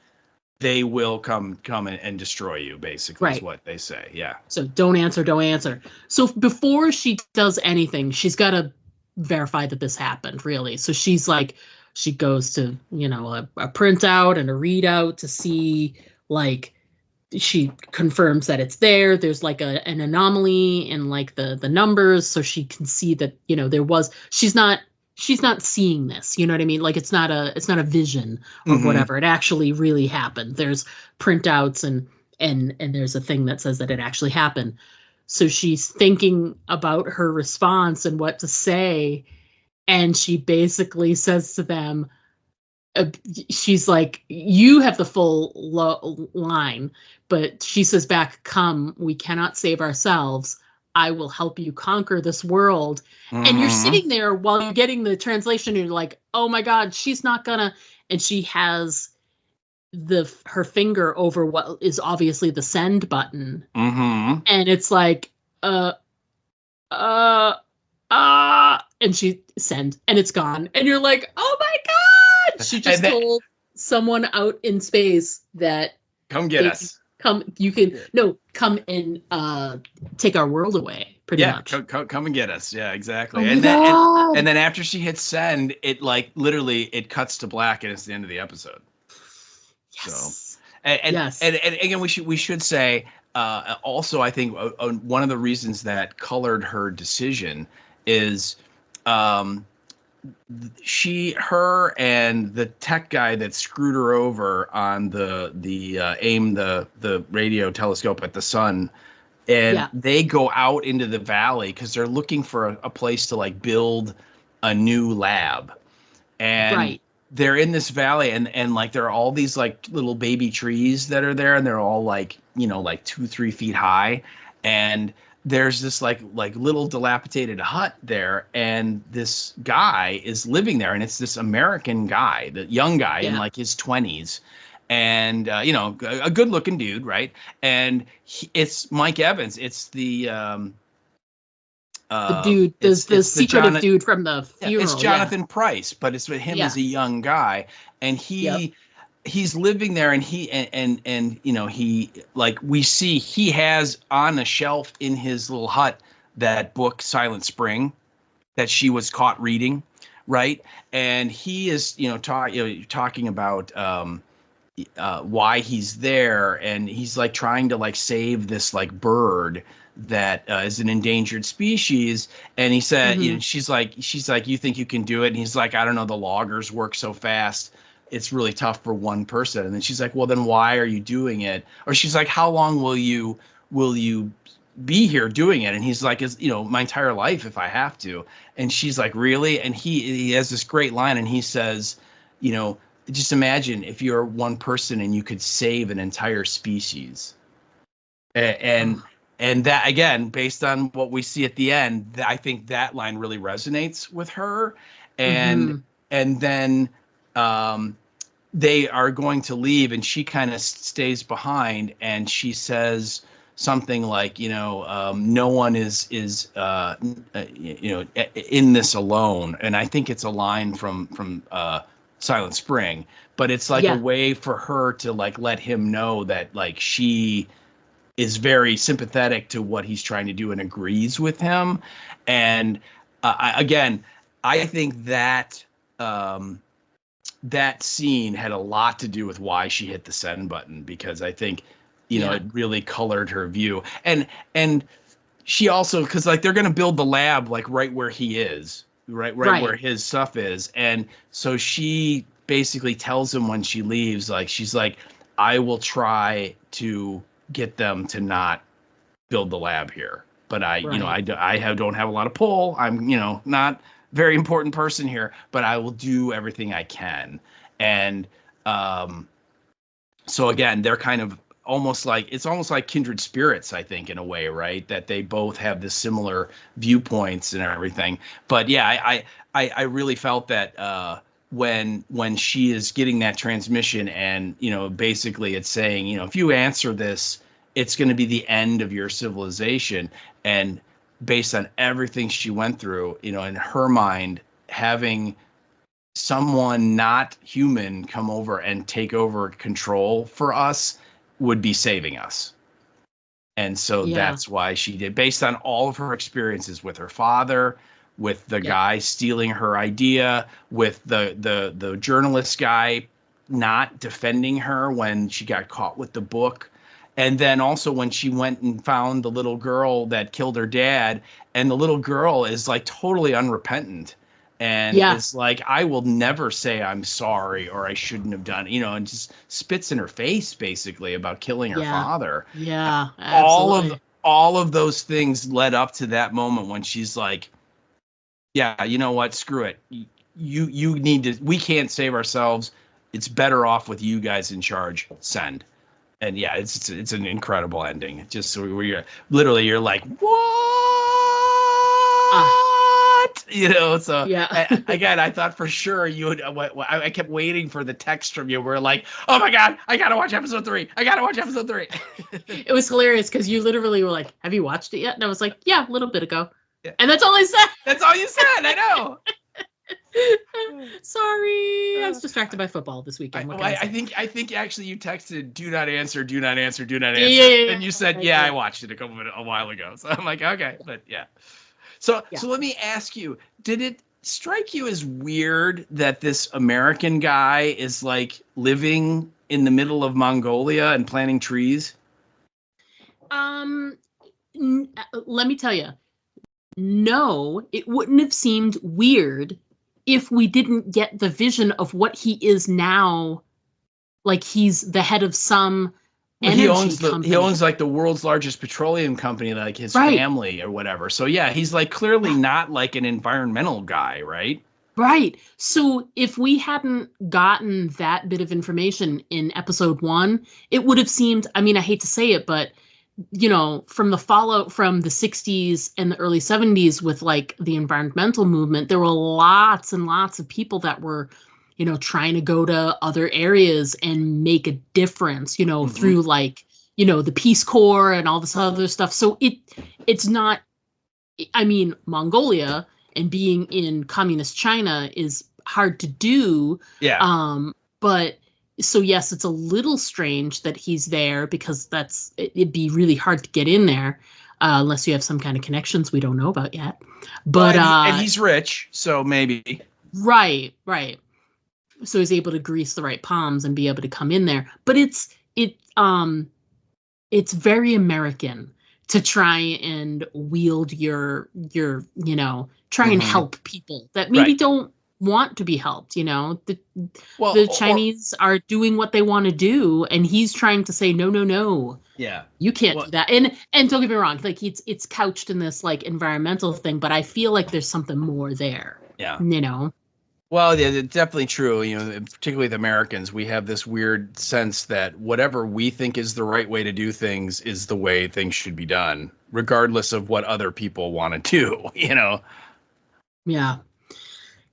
they will come and destroy you, basically, is what they say. Yeah. So don't answer. So before she does anything, she's got to verify that this happened, really. So she's like, she goes to, a printout and a readout to see, like, she confirms that it's there. There's like an anomaly in like the numbers, so she can see that, there was, she's not seeing this, you know what I mean? Like, it's not a vision or whatever. It actually really happened. There's printouts and there's a thing that says that it actually happened. So she's thinking about her response and what to say. And she basically says to them, she's like, you have the full line, but she says back, come, we cannot save ourselves. I will help you conquer this world. And you're sitting there while you're getting the translation, and you're like, oh my God, she's not gonna. And she has her finger over what is obviously the send button. And it's like, and she send, and it's gone. And you're like, oh my God, she just told someone out in space that come get us. Come and take our world away, pretty much. Come and get us. Yeah, exactly. And then after she hits send, it like literally it cuts to black, and it's the end of the episode. Yes. So, and again, we should say also, I think one of the reasons that colored her decision is her and the tech guy that screwed her over on the aim the radio telescope at the sun, and they go out into the valley because they're looking for a place to like build a new lab, and they're in this valley, and like there are all these like little baby trees that are there, and they're all like like 2-3 feet high, and there's this like little dilapidated hut there, and this guy is living there, and it's this American guy, the young guy in like his 20s, and a good looking dude, right? And it's Mike Evans. It's the dude, the secretive dude from the funeral. It's Jonathan Pryce, but it's with him as a young guy, and he's living there, and he we see he has on a shelf in his little hut that book Silent Spring that she was caught reading, right? And he is talking about why he's there, and he's like trying to like save this like bird that is an endangered species, and he said, she's like, you think you can do it? And he's like, I don't know, the loggers work so fast, it's really tough for one person. And then she's like, well, then why are you doing it? Or she's like, how long will you be here doing it? And he's like, my entire life if I have to. And she's like, really? And he has this great line, and he says, just imagine if you're one person and you could save an entire species. And that, again, based on what we see at the end, I think that line really resonates with her. And then they are going to leave, and she kind of stays behind, and she says something like, no one is in this alone. And I think it's a line from Silent Spring, but it's like a way for her to like let him know that like she is very sympathetic to what he's trying to do and agrees with him. And I think that that scene had a lot to do with why she hit the send button, because I think, it really colored her view. And she also, because like they're going to build the lab like right where he is, right where his stuff is. And so she basically tells him when she leaves, like, she's like, I will try to get them to not build the lab here, but I don't have a lot of pull. I'm not very important person here, but I will do everything I can. And so again, they're kind of almost like kindred spirits, I think, in a way, right? That they both have this similar viewpoints and everything. But yeah, I really felt that when she is getting that transmission, and basically it's saying, if you answer this, it's going to be the end of your civilization. And based on everything she went through, in her mind, having someone not human come over and take over control for us would be saving us. And so that's why she did, based on all of her experiences with her father, with the guy stealing her idea, with the journalist guy not defending her when she got caught with the book. And then also when she went and found the little girl that killed her dad, and the little girl is like totally unrepentant and it's like, I will never say I'm sorry, or I shouldn't have done, and just spits in her face basically about killing her father. Yeah, absolutely. All of those things led up to that moment when she's like, yeah, you know what? Screw it. You need to, we can't save ourselves. It's better off with you guys in charge. Send. And yeah, it's an incredible ending. Just so you're like, what? So again, I thought for sure you would. I kept waiting for the text from you. We're like, oh my God, I gotta watch episode 3. It was hilarious because you literally were like, have you watched it yet? And I was like, yeah, a little bit ago. Yeah. And that's all I said. That's all you said. I know. Sorry, I was distracted by football this weekend. I think actually you texted, do not answer. Yeah. And you said, I watched it a while ago. So I'm like, okay, but yeah. So let me ask you, did it strike you as weird that this American guy is like living in the middle of Mongolia and planting trees? Let me tell you, no, it wouldn't have seemed weird if we didn't get the vision of what he is now. Like he's the head of some energy company. He owns like the world's largest petroleum company, like his family or whatever. So yeah, he's like clearly not like an environmental guy, right? Right. So if we hadn't gotten that bit of information in episode 1, it would have seemed, I mean, I hate to say it, but from the fallout from the 60s and the early 70s with like the environmental movement, there were lots and lots of people that were, trying to go to other areas and make a difference, through like, the Peace Corps and all this other stuff. So it's not, Mongolia and being in communist China is hard to do. Yeah. But so yes, it's a little strange that he's there because it'd be really hard to get in there unless you have some kind of connections we don't know about yet. But and he's rich, so maybe. Right. So he's able to grease the right palms and be able to come in there. But it's very American to try and wield your try and help people that maybe don't want to be helped. The Chinese are doing what they want to do, and he's trying to say no. Yeah, you can't do that. And don't get me wrong, like it's couched in this like environmental thing, but I feel like there's something more there. Yeah, Well, yeah, it's definitely true. Particularly with Americans, we have this weird sense that whatever we think is the right way to do things is the way things should be done, regardless of what other people want to do.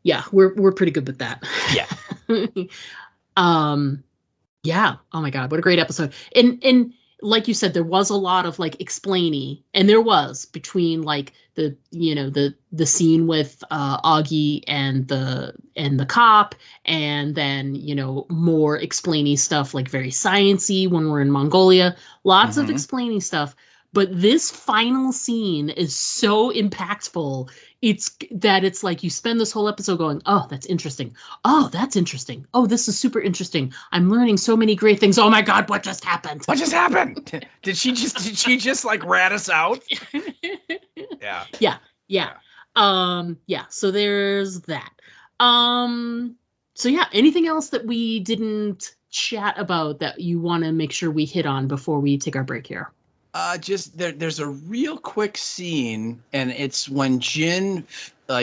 Yeah, we're pretty good with that. Yeah. Yeah. Oh my God, what a great episode. And like you said, there was a lot of like explainy, and there was between like the scene with Augie and the cop, and then more explainy stuff, like very sciencey when we're in Mongolia. Lots of explainy stuff. But this final scene is so impactful. It's like you spend this whole episode going, oh, that's interesting. Oh, that's interesting. Oh, this is super interesting. I'm learning so many great things. Oh my God, what just happened? What just happened? Did she just like rat us out? Yeah. Yeah. So there's that. So yeah, anything else that we didn't chat about that you want to make sure we hit on before we take our break here? Just there's a real quick scene, and it's when Jin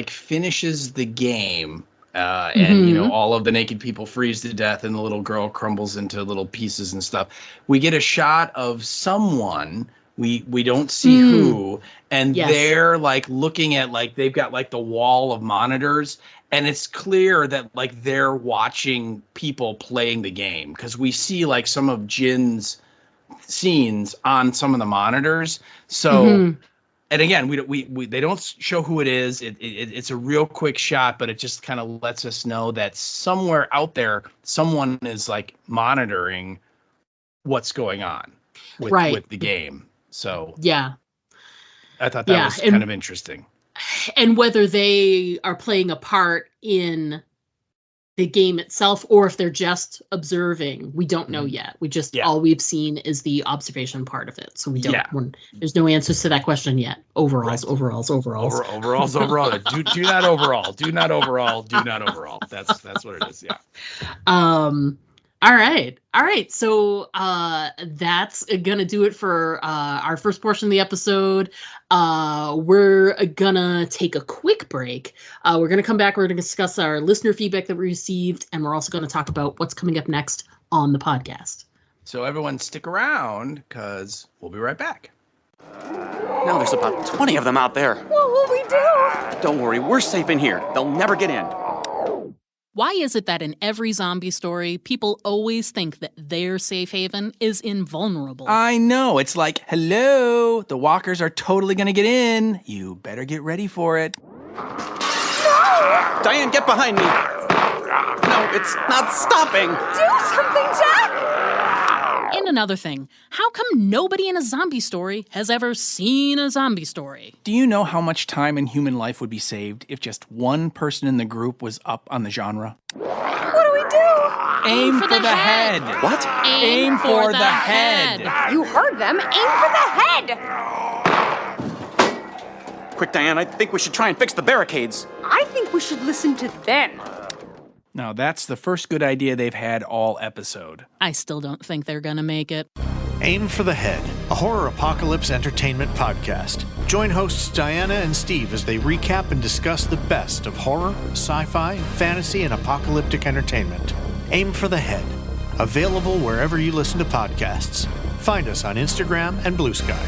finishes the game, and all of the naked people freeze to death, and the little girl crumbles into little pieces and stuff. We get a shot of someone. We don't see who, and they're like looking at they've got like the wall of monitors, and it's clear that like they're watching people playing the game, because we see like some of Jin's scenes on some of the monitors. So and again, we they don't show who it is. It's a real quick shot, but it just kind of lets us know that somewhere out there someone is like monitoring what's going on with the game. So yeah, I thought that was kind of interesting. And whether they are playing a part in the game itself, or if they're just observing, we don't know yet. We just all we've seen is the observation part of it, so we don't. There's no answers to that question yet. Overalls. Do not overall. That's what it is. Yeah. All right. So that's gonna do it for our first portion of the episode. We're gonna take a quick break. We're gonna come back. We're gonna discuss our listener feedback that we received, and we're also gonna talk about what's coming up next on the podcast. So everyone stick around, because we'll be right back. Now there's about 20 of them out there. What will we do? Don't worry, we're safe in here. They'll never get in. Why is it that in every zombie story, people always think that their safe haven is invulnerable? I know. It's like, hello, the walkers are totally going to get in. You better get ready for it. No! Diane, get behind me. No, it's not stopping. Do something, Jack! And another thing, how come nobody in a zombie story has ever seen a zombie story? Do you know how much time in human life would be saved if just one person in the group was up on the genre? What do we do? Aim for the head. What? Aim for the head. You heard them. Aim for the head. Quick, Diane, I think we should try and fix the barricades. I think we should listen to them. Now, that's the first good idea they've had all episode. I still don't think they're gonna make it. Aim for the Head, a horror apocalypse entertainment podcast. Join hosts Diana and Steve as they recap and discuss the best of horror, sci-fi, fantasy, and apocalyptic entertainment. Aim for the Head, available wherever you listen to podcasts. Find us on Instagram and Blue Sky.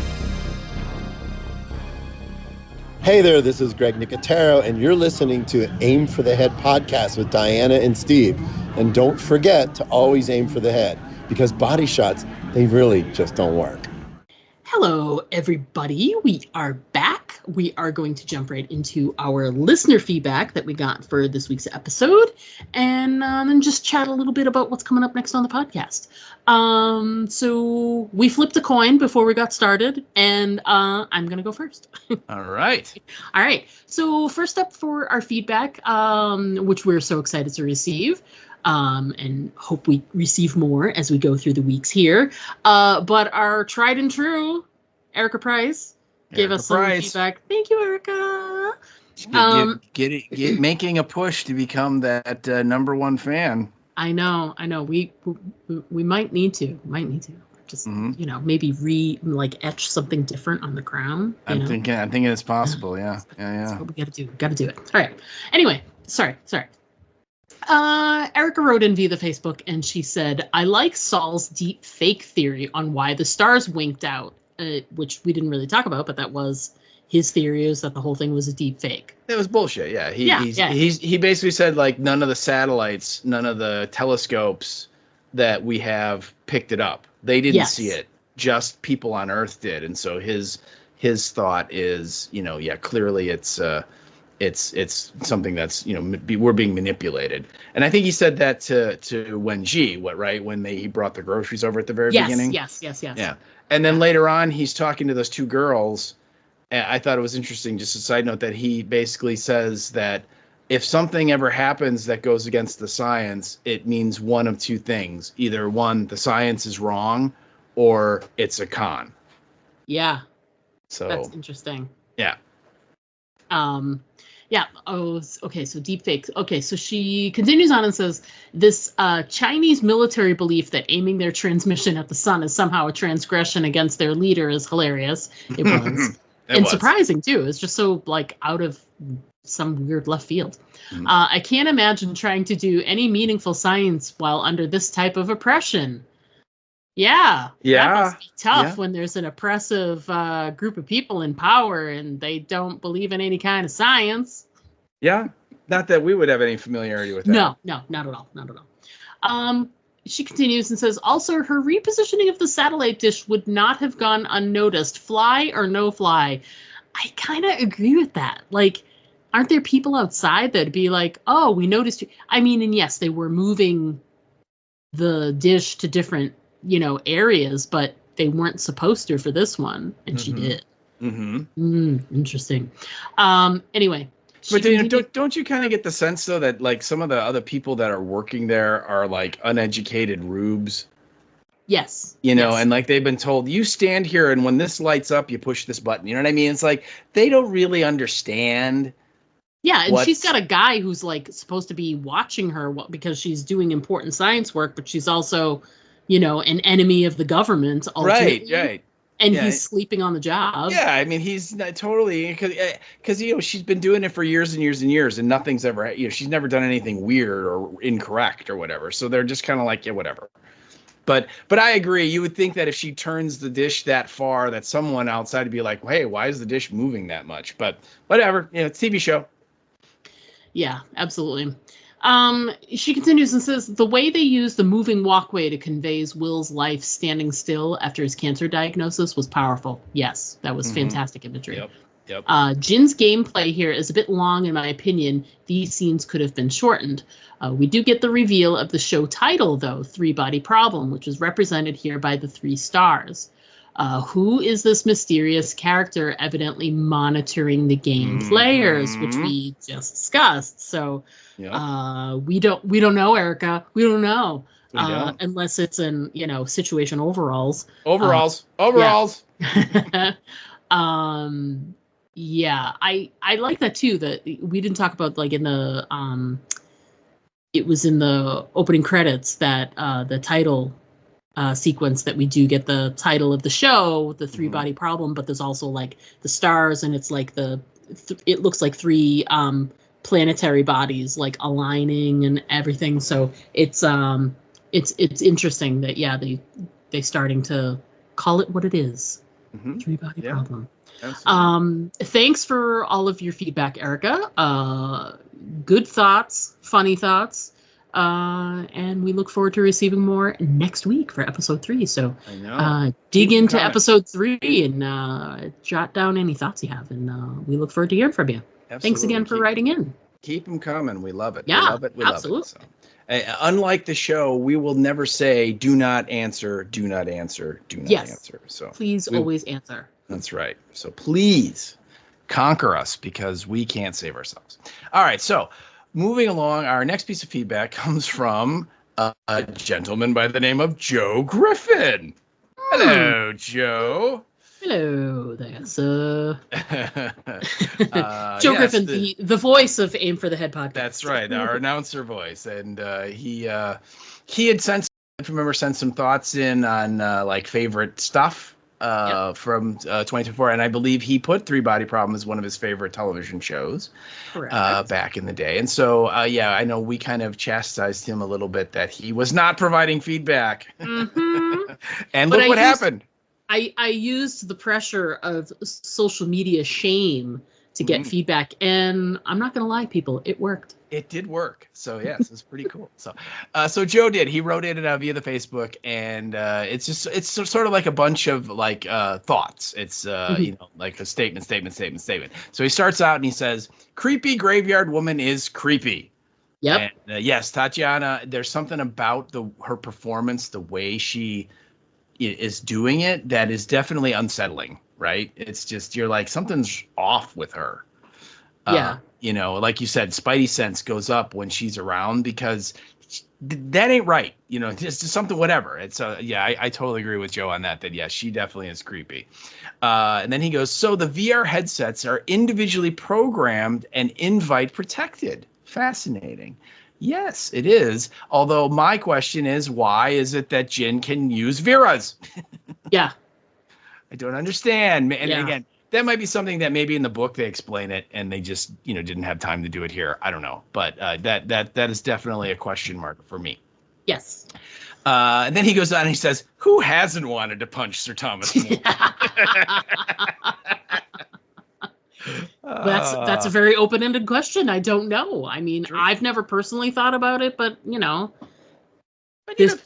Hey there, this is Greg Nicotero, and you're listening to Aim for the Head podcast with Diana and Steve. And don't forget to always aim for the head, because body shots, they really just don't work. Hello, everybody. We are back. We are going to jump right into our listener feedback that we got for this week's episode, and then just chat a little bit about what's coming up next on the podcast. So we flipped a coin before we got started, and I'm going to go first. All right. All right. So first up for our feedback, which we're so excited to receive, and hope we receive more as we go through the weeks here. But our tried and true, Erica Price, gave us some feedback. Thank you, Erica. Making a push to become that number one fan. I know. We might need to. Just maybe etch something different on the crown. I'm thinking it's possible. Yeah. That's what we gotta do it. All right. Anyway, sorry. Erica wrote in via the Facebook, and she said, I like Saul's deep fake theory on why the stars winked out, which we didn't really talk about, but that was his theory, is that the whole thing was a deep fake. It was bullshit. Yeah. He basically said, like, none of the satellites, none of the telescopes that we have picked it up. They didn't see it. Just people on Earth did. And so his thought is, clearly it's something that's, we're being manipulated. And I think he said that to Wen-Ji, when he brought the groceries over at the very beginning. Yes. Yeah. And then later on, he's talking to those two girls. And I thought it was interesting, just a side note, that he basically says that if something ever happens that goes against the science, it means one of two things. Either one, the science is wrong, or it's a con. Yeah. So that's interesting. Yeah. Yeah. Oh, okay. So deep fakes. Okay. So she continues on and says this Chinese military belief that aiming their transmission at the sun is somehow a transgression against their leader is hilarious. It was. Surprising too. It's just so out of some weird left field. Mm-hmm. I can't imagine trying to do any meaningful science while under this type of oppression. Yeah. That must be tough when there's an oppressive group of people in power and they don't believe in any kind of science. Yeah. Not that we would have any familiarity with that. No, not at all. She continues and says, also, her repositioning of the satellite dish would not have gone unnoticed, fly or no fly. I kind of agree with that. Aren't there people outside that'd be like, oh, we noticed you? I mean, and yes, they were moving the dish to different, areas, but they weren't supposed to for this one. And she did. Mm-hmm. Interesting. Anyway. But don't you kind of get the sense, though, that some of the other people that are working there are uneducated rubes? Yes. And they've been told, you stand here and when this lights up, you push this button. You know what I mean? It's they don't really understand. Yeah. And she's got a guy who's supposed to be watching her because she's doing important science work, but she's also, an enemy of the government. Ultimately. Right. And he's sleeping on the job. Yeah, I mean, he's not totally because she's been doing it for years and years and years, and nothing's ever she's never done anything weird or incorrect or whatever. So they're just kind of whatever. But I agree. You would think that if she turns the dish that far, that someone outside would be like, hey, why is the dish moving that much? But whatever, it's a TV show. Yeah, absolutely. She continues and says, the way they used the moving walkway to convey Will's life standing still after his cancer diagnosis was powerful. Yes, that was fantastic imagery. Yep. Jin's gameplay here is a bit long, in my opinion. These scenes could have been shortened. We do get the reveal of the show title, though, Three Body Problem, which is represented here by the 3 stars. Who is this mysterious character evidently monitoring the game players, which we just discussed? So we don't know, Erica. We don't know unless it's in situation overalls. Overalls. Yeah, I like that too. That we didn't talk about in the it was in the opening credits that the title sequence that we do get the title of the show, the 3 body problem, but there's also the stars, and it's it looks like 3 planetary bodies aligning and everything. So it's interesting that they starting to call it what it is. Mhm. 3-body Yeah. problem. Absolutely. Thanks for all of your feedback, Erica. Good thoughts, funny thoughts. And we look forward to receiving more next week for episode 3. So I know. dig Keep 'em into coming. episode 3 and jot down any thoughts you have. And we look forward to hearing from you. Thanks again for writing in. Keep them coming. We love it. Yeah, we love it. We absolutely. love it. So, unlike the show, we will never say "do not answer," "do not answer," "do not Yes. answer." So Please always answer. that's right. So please conquer us because we can't save ourselves. All right. So moving along, our next piece of feedback comes from a gentleman by the name of Joe Griffin. Hello, Joe. Hello there, sir. Joe Joe Griffin, the voice of Aim for the Head podcast. That's right, our announcer voice, and he had sent, if you remember, sent some thoughts in on like favorite stuff from 2024, and I believe he put 3-Body Problem as one of his favorite television shows back in the day. And so, I know we kind of chastised him a little bit that he was not providing feedback, Mm-hmm. and But look what happened. I used the pressure of social media shame to get feedback, and I'm not gonna lie, people, it worked. It did work. So yes, it's pretty cool. So Joe did. He wrote it via the Facebook, and it's sort of like a bunch of like thoughts. It's like a statement. So he starts out and he says, "Creepy graveyard woman is creepy." Yep. And, yes, Tatiana. There's something about her performance, the way she is doing it, that is definitely unsettling. Right? It's just you're like something's off with her. Yeah. Like you said, Spidey sense goes up when she's around because that ain't right. Just something, whatever. It's I totally agree with Joe on that. That yes, she definitely is creepy. And then he goes, so the VR headsets are individually programmed and invite protected. Fascinating. Yes, it is. Although my question is, why is it that Jin can use Vera's? Yeah. I don't understand. And again, that might be something that maybe in the book they explain it and they just, didn't have time to do it here. I don't know. But that is definitely a question mark for me. Yes. And then he goes on and he says, who hasn't wanted to punch Sir Thomas More? That's a very open-ended question. I don't know. I mean, I've never personally thought about it, but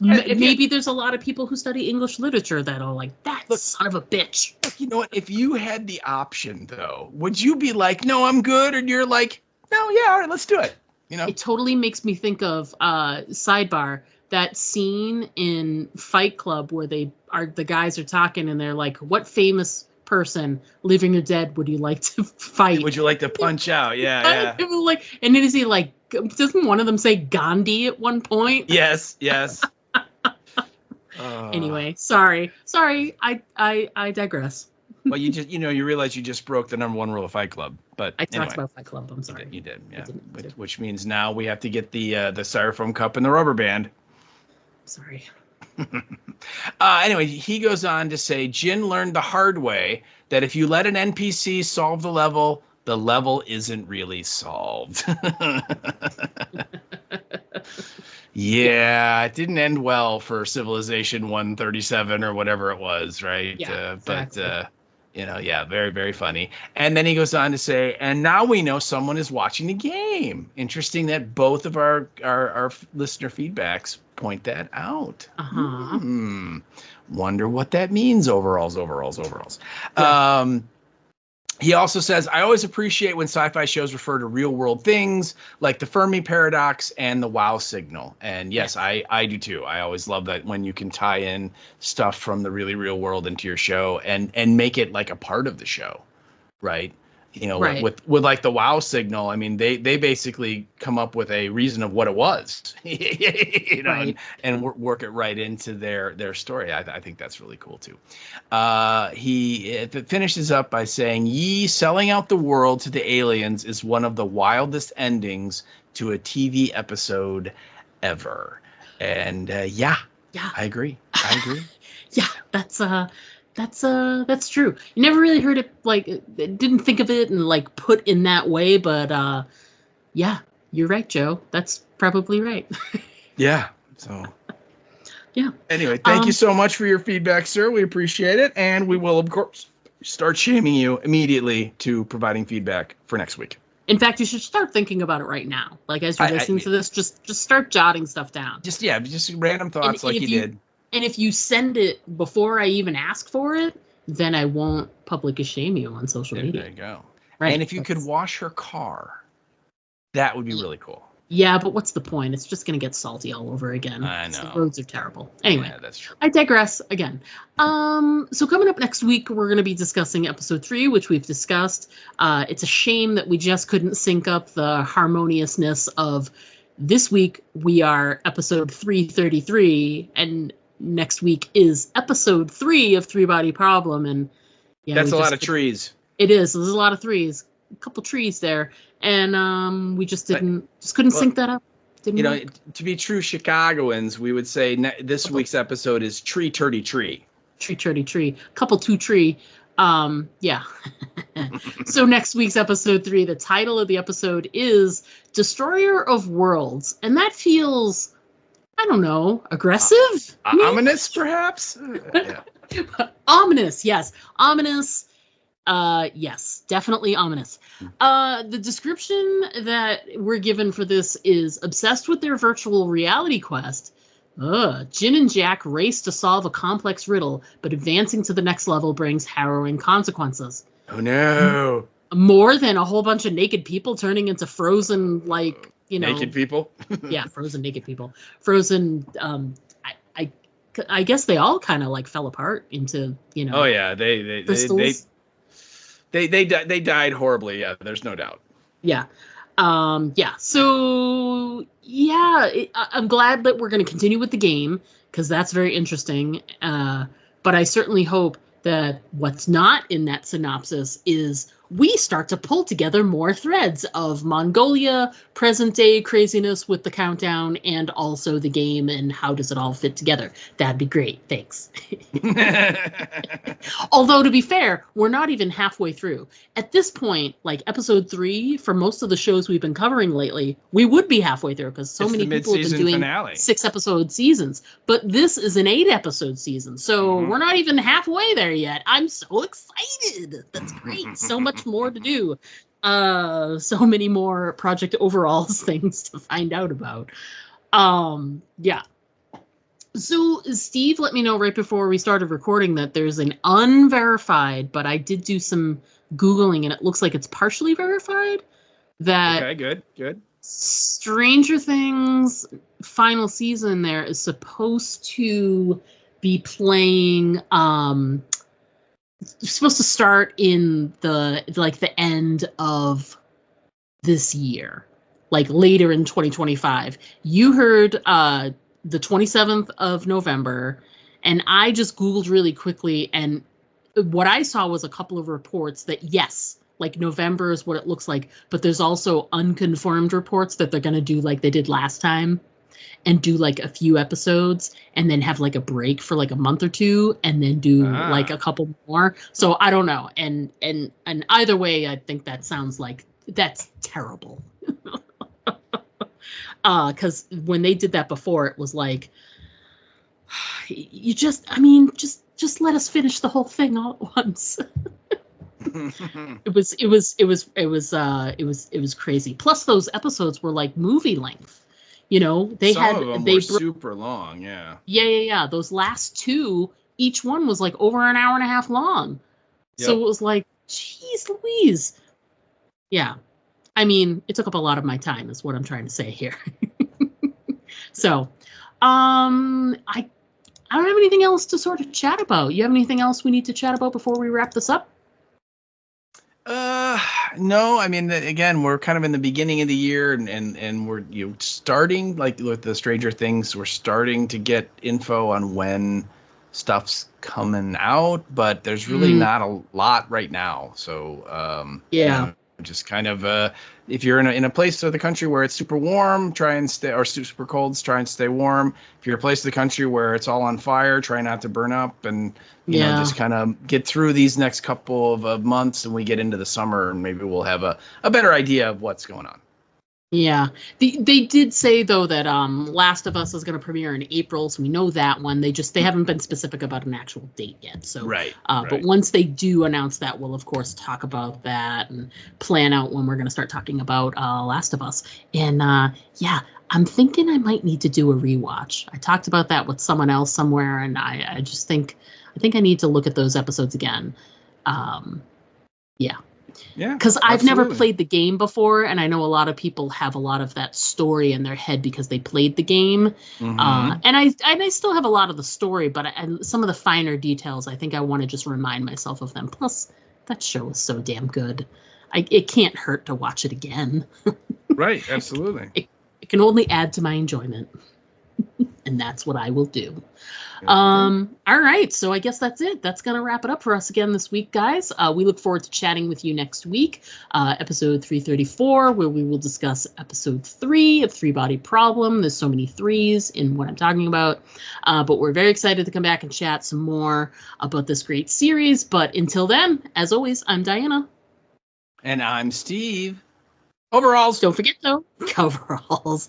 maybe there's a lot of people who study English literature that are like, that son of a bitch. Look, you know what? If you had the option, though, would you be like, no, I'm good? Or you're like, no, yeah, all right, let's do it. It totally makes me think of sidebar, that scene in Fight Club where the guys are talking and they're like, what famous person, living or dead, would you like to fight? Would you like to punch out? Yeah. And then is he like, doesn't one of them say Gandhi at one point? Yes. Anyway, sorry. I digress. Well, you just, you realize you just broke the number 1 rule of Fight Club. But I talked about Fight Club. I'm sorry. You did, yeah. Which means now we have to get the styrofoam cup and the rubber band. Sorry. Anyway, he goes on to say, Jin learned the hard way that if you let an NPC solve the level isn't really solved. Yeah, it didn't end well for Civilization 137 or whatever it was, right? Yeah, exactly. But very, very funny. And then he goes on to say, and now we know someone is watching the game. Interesting that both of our listener feedbacks point that out. Uh-huh. Wonder what that means. Overalls. Yeah. He also says, I always appreciate when sci-fi shows refer to real world things like the Fermi paradox and the wow signal. And yes, I do too. I always love that when you can tie in stuff from the really real world into your show and make it like a part of the show, right? Right. With like the wow signal, I mean, they basically come up with a reason of what it was, right. and work it right into their story. I think that's really cool too. He finishes up by saying, "Ye selling out the world to the aliens is one of the wildest endings to a TV episode ever." And yeah, I agree. Yeah, that's true. You never really heard it, didn't think of it and put in that way, but yeah, you're right, Joe. That's probably right. Yeah. So Yeah. Anyway, thank you so much for your feedback, sir. We appreciate it. And we will, of course, start shaming you immediately to providing feedback for next week. In fact, you should start thinking about it right now. Like, as you're listening to this, just start jotting stuff down. Just random thoughts like you did. And if you send it before I even ask for it, then I won't publicly shame you on social media. There you go. Right. And if you could wash her car, that would be really cool. Yeah, but what's the point? It's just going to get salty all over again. I know. The roads are terrible. Anyway, Yeah, that's true. I digress again. So coming up next week, we're going to be discussing episode 3, which we've discussed. It's a shame that we just couldn't sync up the harmoniousness of this week. We are episode 333, and next week is episode 3 of Three Body Problem. And yeah, that's a lot of trees. It is. There's a lot of threes. A couple trees there. And we just couldn't sync that up. To be true Chicagoans, we would say this week's episode is Tree Turdy Tree. Tree Turdy Tree. Couple two tree. Yeah. So next week's episode 3, the title of the episode is Destroyer of Worlds. And that feels, I don't know, aggressive? Ominous, perhaps? Yeah. Ominous, yes. Ominous. Yes, definitely ominous. The description that we're given for this is obsessed with their virtual reality quest. Jin and Jack race to solve a complex riddle, but advancing to the next level brings harrowing consequences. Oh no. More than a whole bunch of naked people turning into frozen, like, naked people? Yeah, frozen naked people. Frozen, I guess they all kind of like fell apart into, Oh yeah, crystals. They died horribly. Yeah, there's no doubt. Yeah. So yeah, I'm glad that we're going to continue with the game because that's very interesting. But I certainly hope that what's not in that synopsis is we start to pull together more threads of Mongolia, present day craziness with the countdown, and also the game and how does it all fit together. That'd be great. Thanks. Although, to be fair, we're not even halfway through. At this point, like episode 3, for most of the shows we've been covering lately, we would be halfway through because so many people have been doing 6-episode seasons. But this is an 8-episode season, so we're not even halfway there yet. I'm so excited. That's great. So much more to do. So many more Project Overalls things to find out about. Yeah. So Steve let me know right before we started recording that there's an unverified, but I did do some Googling and it looks like it's partially verified. That good. Stranger Things final season there is supposed to be playing supposed to start in the end of this year, like later in 2025. You heard the 27th of November, and I just Googled really quickly, and what I saw was a couple of reports that yes, like November is what it looks like, but there's also unconfirmed reports that they're going to do like they did last time and do like a few episodes and then have like a break for like a month or two and then do like a couple more. So I don't know. And either way, I think that sounds like that's terrible. Because when they did that before, it was like, just let us finish the whole thing all at once. It was crazy. Plus those episodes were like movie length. Some of them were super long. Yeah. Those last 2, each one was like over an hour and a half long. Yep. So it was like, geez Louise. Yeah. I mean, it took up a lot of my time is what I'm trying to say here. So, I don't have anything else to sort of chat about. You have anything else we need to chat about before we wrap this up? No, I mean, again, we're kind of in the beginning of the year and we're starting like with the Stranger Things, we're starting to get info on when stuff's coming out, but there's really not a lot right now. So, just kind of, if you're in a place of the country where it's super warm, try and stay, or super cold, try and stay warm. If you're in a place of the country where it's all on fire, try not to burn up and, you know, just kind of get through these next couple of months and we get into the summer and maybe we'll have a better idea of what's going on. Yeah. They did say though that Last of Us is going to premiere in April, so we know that one. They haven't been specific about an actual date yet. So but once they do announce that, we'll of course talk about that and plan out when we're going to start talking about Last of Us. And yeah, I'm thinking I might need to do a rewatch. I talked about that with someone else somewhere, and I just think I need to look at those episodes again. Yeah. Yeah, because I've never played the game before, and I know a lot of people have a lot of that story in their head because they played the game. And I still have a lot of the story, but some of the finer details, I think I want to just remind myself of them. Plus, that show is so damn good. It can't hurt to watch it again. Right, absolutely. It can only add to my enjoyment, and that's what I will do. All right, so I guess that's it. That's going to wrap it up for us again this week, guys. We look forward to chatting with you next week, episode 334, where we will discuss episode 3 of Three Body Problem. There's so many threes in what I'm talking about, but we're very excited to come back and chat some more about this great series. But until then, as always, I'm Diana. And I'm Steve. Overalls. Don't forget, though, overalls.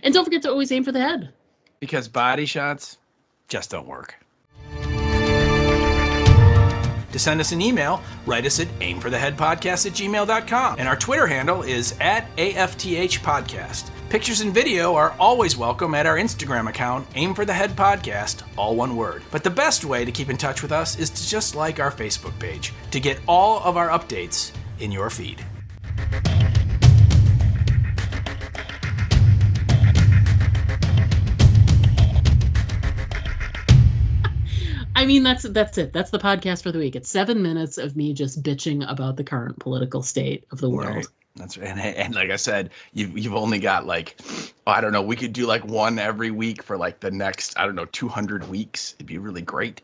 And don't forget to always aim for the head. Because body shots just don't work. To send us an email, write us at aimfortheheadpodcast@gmail.com. And our Twitter handle is @AFTHpodcast. Pictures and video are always welcome at our Instagram account, Aim for the Head Podcast, all one word. But the best way to keep in touch with us is to just like our Facebook page to get all of our updates in your feed. I mean, that's it. That's the podcast for the week. It's 7 minutes of me just bitching about the current political state of the world. Right. That's right. And like I said, you've only got like, I don't know, we could do like one every week for like the next, 200 weeks. It'd be really great.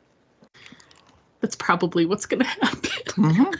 That's probably what's going to happen.